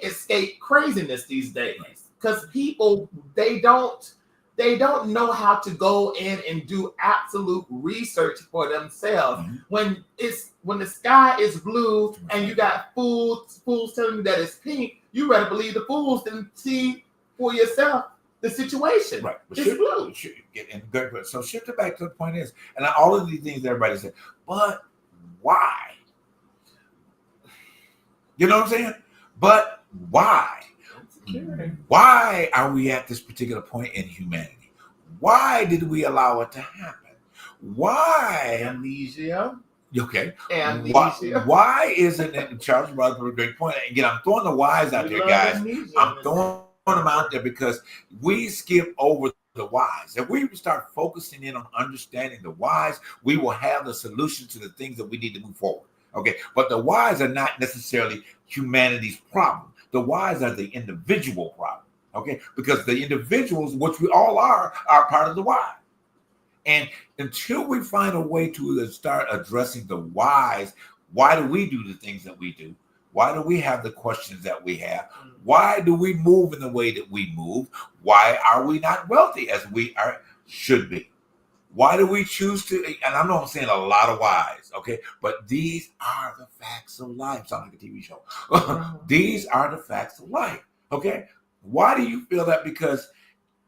escape craziness these days because people they don't know how to go in and do absolute research for themselves. When the sky is blue and you got fools telling you that it's pink, you better believe the fools than see for yourself the situation. Right. It's blue. So shift it back to the point is, and all of these things everybody said, but why? You know what I'm saying? But why? Why are we at this particular point in humanity? Why did we allow it to happen? Why? Amnesia. Okay. Amnesia. Why isn't it? Charles brought up a great point. Again, I'm throwing the whys out there, guys. I'm throwing them out there because we skip over the whys. If we start focusing in on understanding the whys, we will have the solution to the things that we need to move forward. Okay. But the whys are not necessarily humanity's problem. The whys are the individual problem, okay? Because the individuals, which we all are part of the why. And until we find a way to start addressing the whys, why do we do the things that we do? Why do we have the questions that we have? Why do we move in the way that we move? Why are we not wealthy as we should be? Why do we choose to, and I know I'm saying a lot of whys, okay? But these are the facts of life. Sound like a TV show. These are the facts of life, okay? Why do you feel that? Because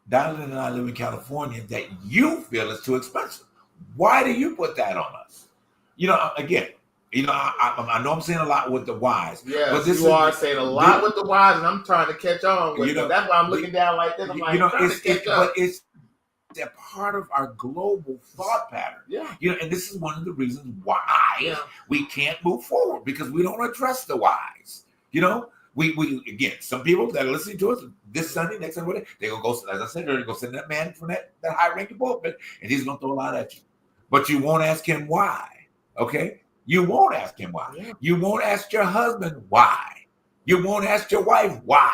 Donald and I live in California, that you feel is too expensive. Why do you put that on us? You know, again, I know I'm saying a lot with the whys. Yeah, but you are saying a lot with the whys, and I'm trying to catch on with it. That's why I'm looking down like this. I'm like, it's a part of our global thought pattern. Yeah. And this is one of the reasons why we can't move forward because we don't address the whys. We again, some people that are listening to us this Sunday, next Sunday, they go, as I said, they're going to go send that man from that high-ranking pulpit, and he's going to throw a lot at you. But you won't ask him why, okay? You won't ask him why. Yeah. You won't ask your husband why. You won't ask your wife why.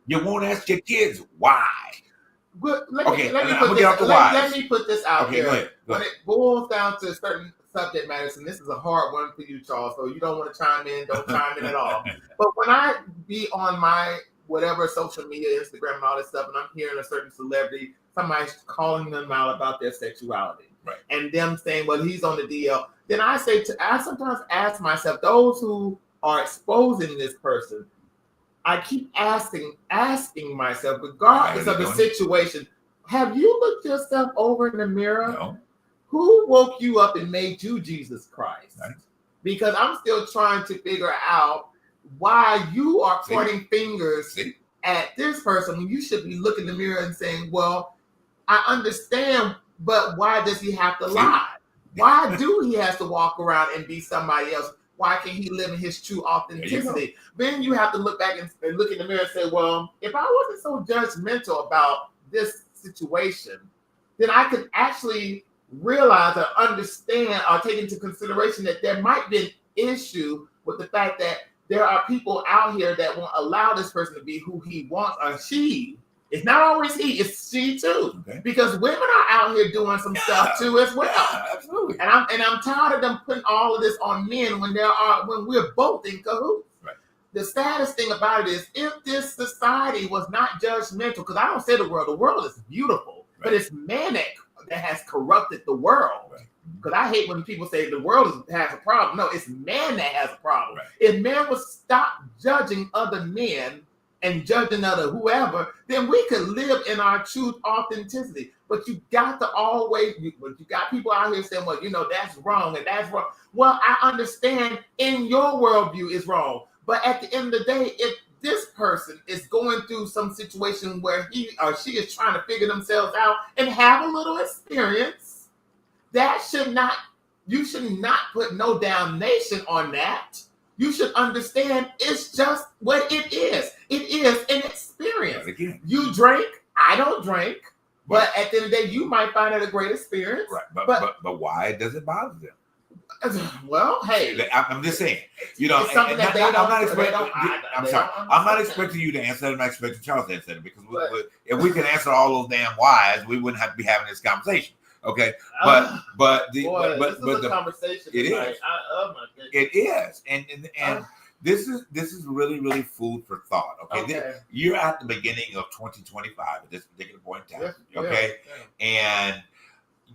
You won't ask your kids why. But let me put this out there. Go ahead. When it boils down to certain subject matters, and this is a hard one for you, Charles, so you don't want to chime in, don't chime in at all. But when I be on my whatever social media, Instagram and all this stuff, and I'm hearing a certain celebrity, somebody's calling them out about their sexuality, right, and them saying, well, he's on the DL, then I sometimes ask myself, those who are exposing this person, I keep asking myself, regardless of the situation, have you looked yourself over in the mirror? No. Who woke you up and made you Jesus Christ? Right. Because I'm still trying to figure out why you are pointing fingers at this person when you should be looking in the mirror and saying, well, I understand, but why does he have to lie? Why do he have to walk around and be somebody else? Why can't he live in his true authenticity? Then you have to look back and look in the mirror and say, well, if I wasn't so judgmental about this situation, then I could actually realize or understand or take into consideration that there might be an issue with the fact that there are people out here that won't allow this person to be who he wants or she. It's not always he, it's she too. Okay. Because women are out here doing some stuff too as well. Yeah, absolutely. And I'm tired of them putting all of this on men when we're both in cahoots. Right. The saddest thing about it is if this society was not judgmental, because I don't say the world is beautiful, but it's manic that has corrupted the world. Right. Because I hate when people say the world has a problem. No, it's man that has a problem. Right. If man would stop judging other men and judging other whoever, then we could live in our truth authenticity. But you got to you got people out here saying, well, that's wrong and that's wrong. Well, I understand in your worldview is wrong. But at the end of the day, if this person is going through some situation where he or she is trying to figure themselves out and have a little experience, you should not put no damnation on that. You should understand it's just what it is. It is an experience. You drink, I don't drink, But at the end of the day, you might find it a great experience. Right. But why does it bother them? Well, hey, I'm just saying, you know, it's something that I'm not expecting you to answer that. I'm not expecting Charles to answer it because if we could answer all those damn whys, we wouldn't have to be having this conversation. Okay, but the conversation. It is. Oh my goodness. It is, and this is really food for thought. Okay, you're at the beginning of 2025 at this particular point in time. Okay, and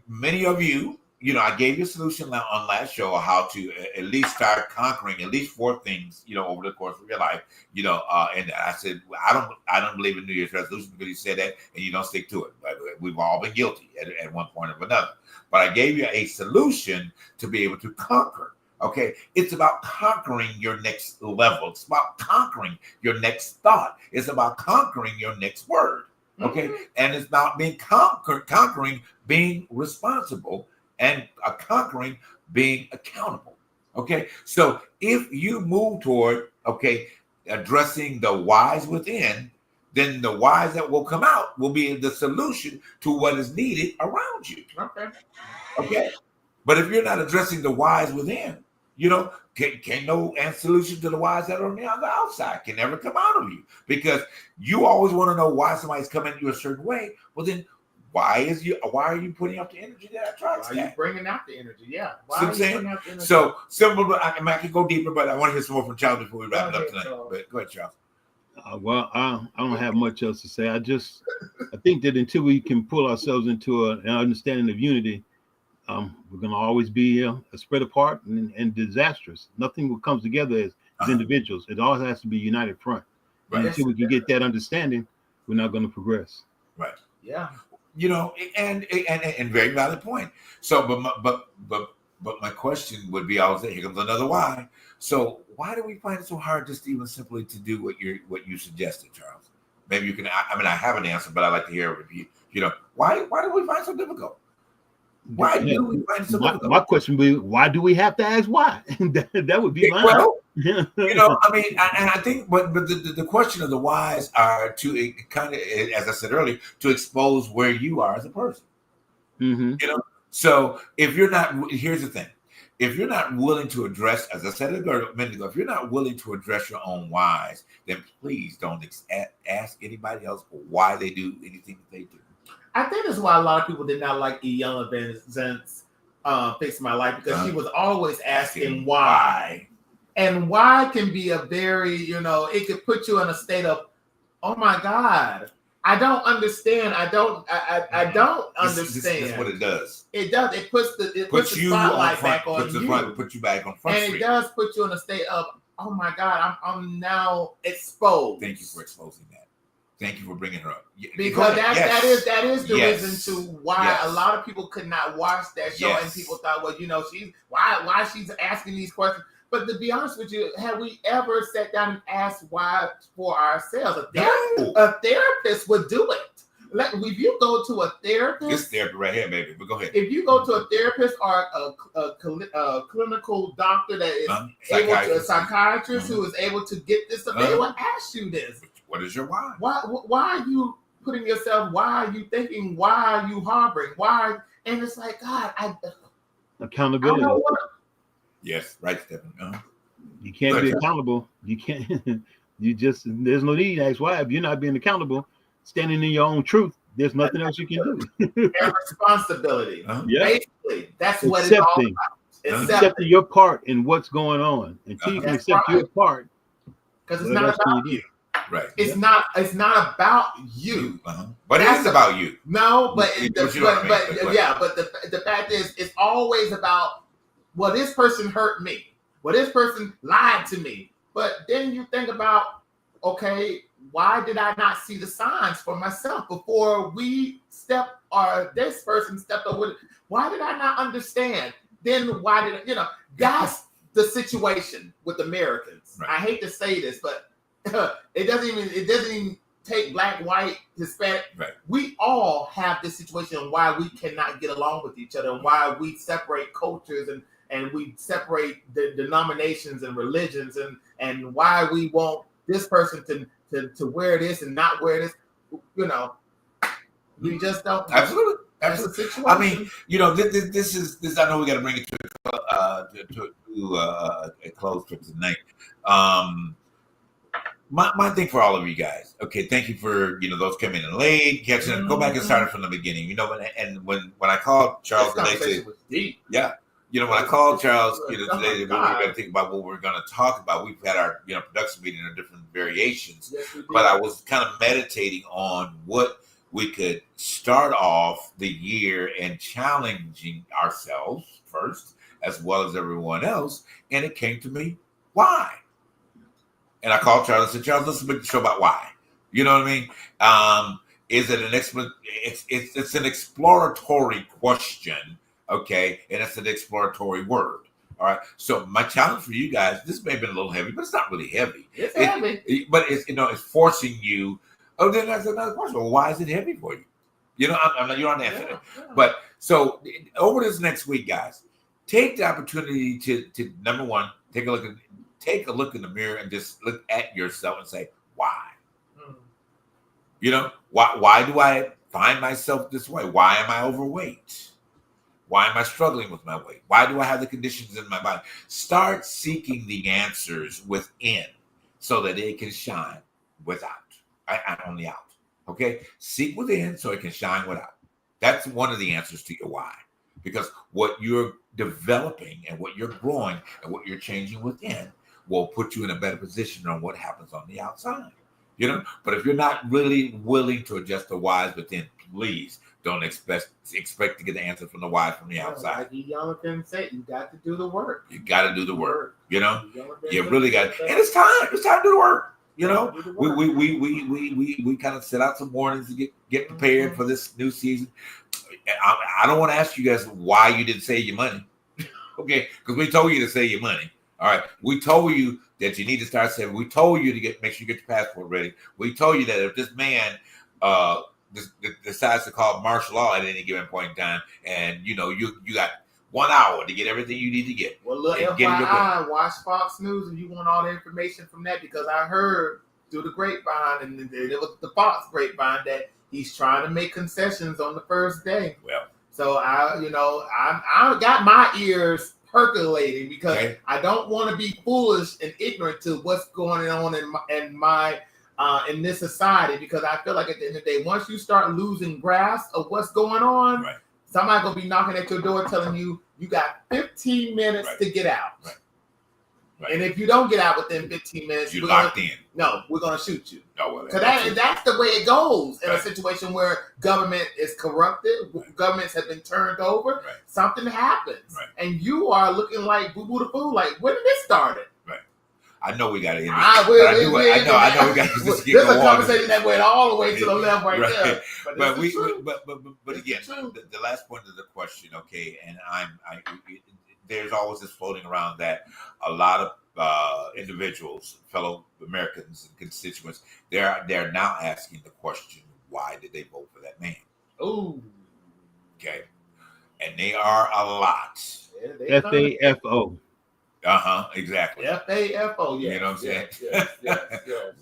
many of you. You know, I gave you a solution on last show on how to at least start conquering at least 4 things, you know, over the course of your life. You know, and I said I don't believe in New Year's resolution because you said that and you don't stick to it. But we've all been guilty at one point or another. But I gave you a solution to be able to conquer. Okay, it's about conquering your next level. It's about conquering your next thought. It's about conquering your next word. Okay, and it's about being conquering being responsible. And conquering being accountable. Okay, so if you move toward addressing the whys within, then the whys that will come out will be the solution to what is needed around you. Okay, but if you're not addressing the whys within, you know, can no solution to the whys that are on the outside can never come out of you because you always want to know why somebody's coming at you a certain way. Well, then. Why are you putting out the energy that attracts that? Why are you bringing out the energy? Yeah. Why are you bringing out the energy? So simple. I can go deeper, but I want to hear some more from Charles before we wrap it up tonight. But go ahead, Charles. Well, I don't have much else to say. I think that until we can pull ourselves into an understanding of unity, we're going to always be spread apart and disastrous. Nothing will come together as individuals. It all has to be united front. Right. And until we can get that understanding, we're not going to progress. Right. Yeah. You know, and very valid point. So, but my question would be, here comes another why. So, why do we find it so hard just even simply to do what you suggested, Charles? Maybe you can. I have an answer, but I'd like to hear it. You know, why do we find it so difficult? Why do we find it so difficult? My question would be, why do we have to ask why? that would be mine. Well, you know, I mean, and I think, but the question of the whys are to kind of, as I said earlier, to expose where you are as a person. Mm-hmm. You know, so if you're not, here's the thing: if you're not willing to address, as I said a minute ago, if you're not willing to address your own whys, then please don't ask anybody else why they do anything that they do. I think that's why a lot of people did not like Iyanla Vanzant's Fix My Life because she was always asking why. And why can be a very, you know, it could put you in a state of, oh my God, I don't understand. I don't understand. This is what it does. It does. It puts the spotlight back on you. Put you back on front and street. It does put you in a state of, oh my God, I'm now exposed. Thank you for exposing that. Thank you for bringing her up. Because that is the reason to why a lot of people could not watch that show and people thought, well, you know, why she's asking these questions. But to be honest with you, have we ever sat down and asked why for ourselves? A therapist would do it. If you go to a therapist, this therapy right here, baby. But go ahead. If you go to a therapist or a clinical doctor that is able to, a psychiatrist who is able to get this stuff, they will ask you this. What is your why? Why are you putting yourself? Why are you thinking? Why are you harboring? Why? And it's like, God, accountability. Yes, right, Stephen. You can't be accountable. You can't. There's no need to ask why. If you're not being accountable, standing in your own truth, there's nothing else you can do. And responsibility. Basically, that's what it's all about. Accepting your part in what's going on. Until you can accept your part. Because it's not about you. Right. It's not about you. But it is about you. No, but the fact is, it's always about, well, this person hurt me. Well, this person lied to me. But then you think about, okay, why did I not see the signs for myself before this person stepped over? Why did I not understand? Then why did that's the situation with Americans. Right. I hate to say this, but it doesn't even take black, white, Hispanic. Right. We all have this situation why we cannot get along with each other and why we separate cultures and we separate the denominations and religions and why we want this person to wear this and not wear this. We just don't. Absolutely. That's the situation. I mean, this is. I know we got to bring it to a close to tonight. My thing for all of you guys. Okay, thank you for those coming in late, catching up. Go back and start it from the beginning. When I called Charles today, yeah. When I called Charles, today, we were going to think about what we're going to talk about. We've had our, production meeting in different variations, but I was kind of meditating on what we could start off the year and challenging ourselves first, as well as everyone else. And it came to me, why? And I called Charles and said, Charles, let's make the show about why. You know what I mean? Is it it's an exploratory question. Okay, and it's an exploratory word. All right. So my challenge for you guys, this may have been a little heavy, but it's not really heavy. It's heavy. But it's forcing you. Oh, then that's another question. Well, why is it heavy for you? I'm not, you're not answering it. Yeah. But so over this next week, guys, take the opportunity to number one, take a look in the mirror and just look at yourself and say, why? Why do I find myself this way? Why am I overweight? Why am I struggling with my weight? Why do I have the conditions in my body? Start seeking the answers within so that it can shine without. On the out. Okay? Seek within so it can shine without. That's one of the answers to your why. Because what you're developing and what you're growing and what you're changing within will put you in a better position on what happens on the outside. But if you're not really willing to adjust the whys within, please don't expect to get the answer from the why from the outside. Like y'all can say, you got to do the work. You got to do the work. You really got to, and it's time. It's time to do the work. We kind of set out some mornings to get prepared for this new season. I don't want to ask you guys why you didn't save your money, okay? Because we told you to save your money. All right, we told you that you need to start saving. We told you to make sure you get your passport ready. We told you that if this man decides to call martial law at any given point in time, and you got 1 hour to get everything you need to get. Well, look, FYI, watch Fox News if you want all the information from that, because I heard through the grapevine, and it was the Fox grapevine, that he's trying to make concessions on the first day. Well, so I got my ears percolating because I don't want to be foolish and ignorant to what's going on in this society, because I feel like at the end of the day, once you start losing grasp of what's going on, somebody's gonna be knocking at your door telling you got 15 minutes to get out. Right. And if you don't get out within 15 minutes, you're locked in. No, we're gonna shoot you. No, so that's the way it goes in a situation where government is corrupted, governments have been turned over, something happens, and you are looking like boo boo the fool. Like, when did this start? I know we got to end it. I know we got to just get going. There's a conversation that went all the way to the left there. But again, the last point of the question, okay, and there's always this floating around that a lot of individuals, fellow Americans and constituents, they're now asking the question, why did they vote for that man? Ooh. Okay. And they are a lot. FAFO. Exactly. FAFO, yeah. You know what I'm saying? Yes.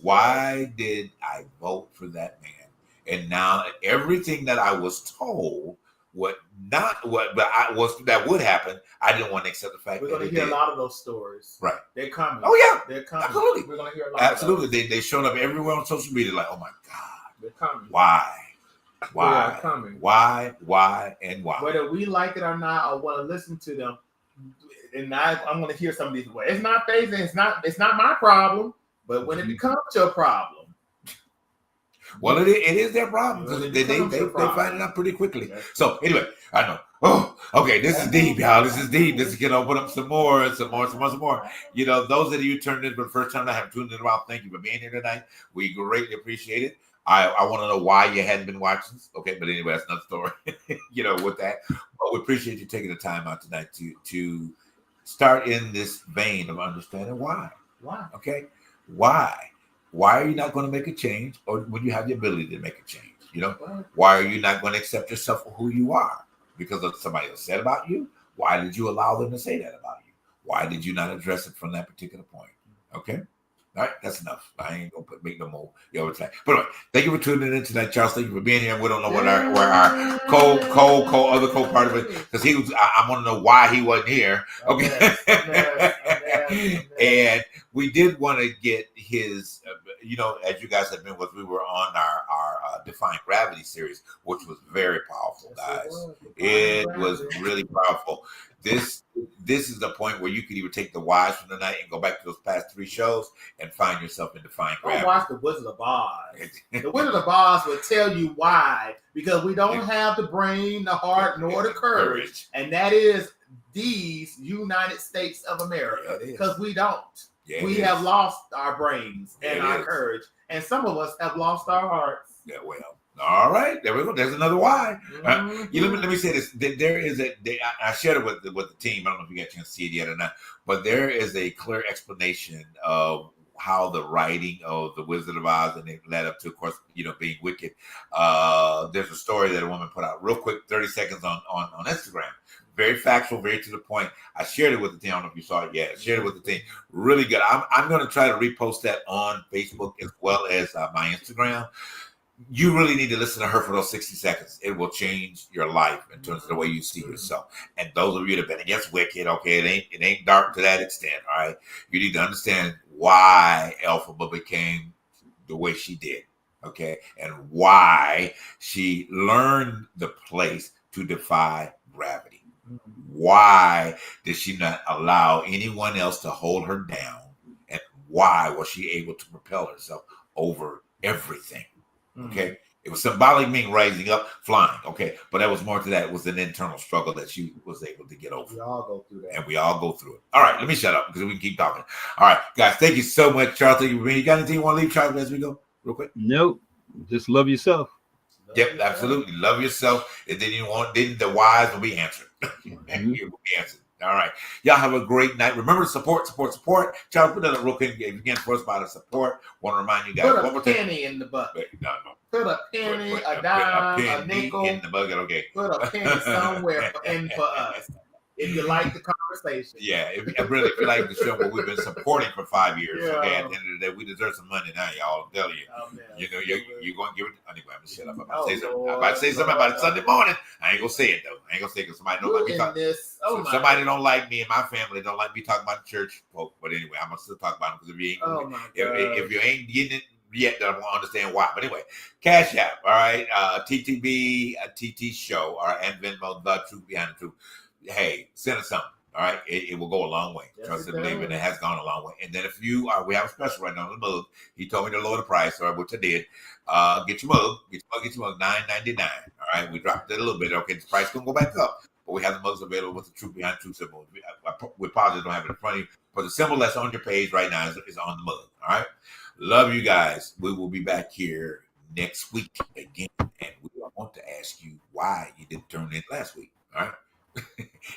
Why did I vote for that man? And now everything that I was told that would happen, I didn't want to accept the fact we're going to hear a lot of those stories. Right. They're coming. Oh, yeah. They're coming. Absolutely. We're going to hear a lot Absolutely. of those. They showed up everywhere on social media like, oh, my God. They're coming. Why? They are coming. Why, and why? Whether we like it or not, or want to listen to them, and I'm going to hear some of these words. It's not phasing. It's not my problem. But when it becomes your problem, well, it is their problem because they find it out pretty quickly. Yes. So anyway, I know. Oh, okay. This is deep, y'all. This is deep. This is gonna open up some more. Those of you tuned in for the first time that have tuned in around, thank you for being here tonight. We greatly appreciate it. I want to know why you hadn't been watching. Okay, but anyway, that's another story. With that, but we appreciate you taking the time out tonight to start in this vein of understanding why. Why? Okay, why? Why are you not going to make a change, or when you have the ability to make a change? Why are you not going to accept yourself for who you are because of somebody else said about you? Why did you allow them to say that about you? Why did you not address it from that particular point? Okay, All right, that's enough. I ain't gonna make no more overtime. But anyway, thank you for tuning in tonight, Charles. Thank you for being here. We don't know where our other co-part of it, because he was. I want to know why he wasn't here. Okay, and we did want to get his. As you guys have been with, we were on our Defying Gravity series, which was very powerful, guys. It was really powerful. This is the point where you can even take the whys from the night and go back to those past 3 shows and find yourself in Defying Gravity. Watch The Wizard of Oz. The Wizard of Oz will tell you why, because we don't have the brain, the heart, nor the courage, and that is these United States of America, because we don't. Yeah, we have lost our brains and our courage, and some of us have lost our hearts. Yeah, well. All right, there we go. There's another why. Let me say this. There is I shared it with the team. I don't know if you got a chance to see it yet or not, but there is a clear explanation of how the writing of The Wizard of Oz and it led up to, of course, being wicked. There's a story that a woman put out real quick, 30 seconds on Instagram. Very factual, very to the point. I shared it with the team. I don't know if you saw it yet. I shared it with the team. Really good. I'm going to try to repost that on Facebook as well as my Instagram. You really need to listen to her for those 60 seconds. It will change your life in terms of the way you see yourself. And those of you that have been against wicked, okay, it ain't dark to that extent, all right? You need to understand why Elphaba became the way she did, okay? And why she learned the place to defy gravity. Why did she not allow anyone else to hold her down? And why was she able to propel herself over everything? Okay, it was symbolic, meaning rising up, flying. Okay, but that was more to that. It was an internal struggle that she was able to get over. We all go through that, and we all go through it. All right, let me shut up because we can keep talking. All right, guys, thank you so much, Charles. Thank you for being. You got anything you want to leave, Charles, as we go, real quick? Nope. Just love yourself. Yep, absolutely. Love yourself. And then the whys will be answered. And it will be answered. All right. Y'all have a great night. Remember to support. Charles, put that up real quick again for us about the support. Want to remind you guys. Put a penny in the bucket. No. Put a penny, a dime, a nickel in the bucket. Okay. Put a penny somewhere for us. If you like the conversation. Yeah, if you like the show, but we've been supporting for 5 years. Yeah. Okay, at the end of the day, we deserve some money now, y'all. I'm telling you. Oh, you're going to give it. Anyway, I'm going to shut up. I'm about to say something about it Sunday morning. I ain't going to say it, though. I ain't going to say it because somebody don't like me talking. Somebody don't like me and my family don't like me talking about the church folk. But anyway, I'm going to still talk about it because if you ain't getting it yet, then I won't understand why. But anyway, Cash App, all right? TTB, TT Show, all right? And Venmo, The Truth Behind the Truth. Hey, send us something. All right, it will go a long way. Yes, trust and believe, and it has gone a long way. And then if you are, we have a special right now on the mug. He told me to lower the price, all right, which I did. Get your mug, $9.99. All right, we dropped it a little bit. Okay, the price gonna go back up, but we have the mugs available with the Truth Behind Truth symbol. We probably don't have it in front of you, but the symbol that's on your page right now is on the mug. All right, love you guys. We will be back here next week again, and we want to ask you why you didn't turn in last week. All right.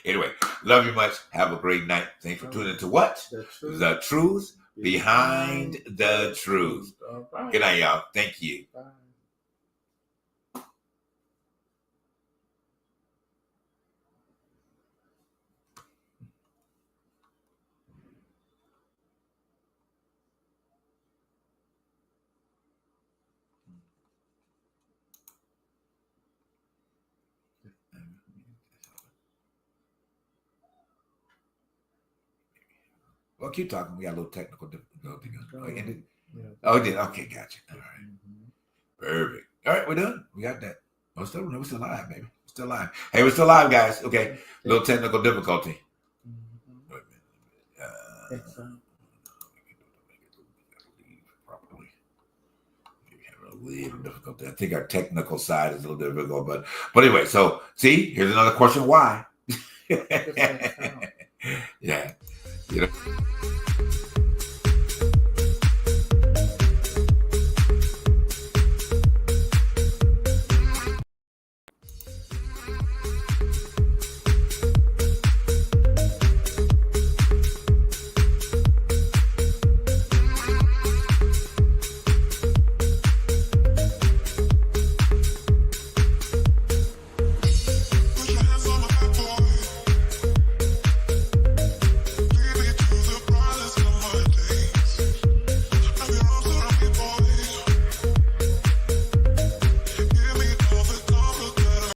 Anyway, love you much. Have a great night. Thanks for tuning in to what? The Truth Behind the Truth. Good night, y'all. Thank you. Bye. Well, keep talking. We got a little technical difficulty. Oh, it did. Okay, gotcha. All right. Perfect. All right, we're done. We got that. We're still live, baby. We're still live. Hey, we're still live, guys. Okay. A little technical difficulty. Wait a minute. Little difficult. I think our technical side is a little difficult, but anyway. So, see, here's another question: why?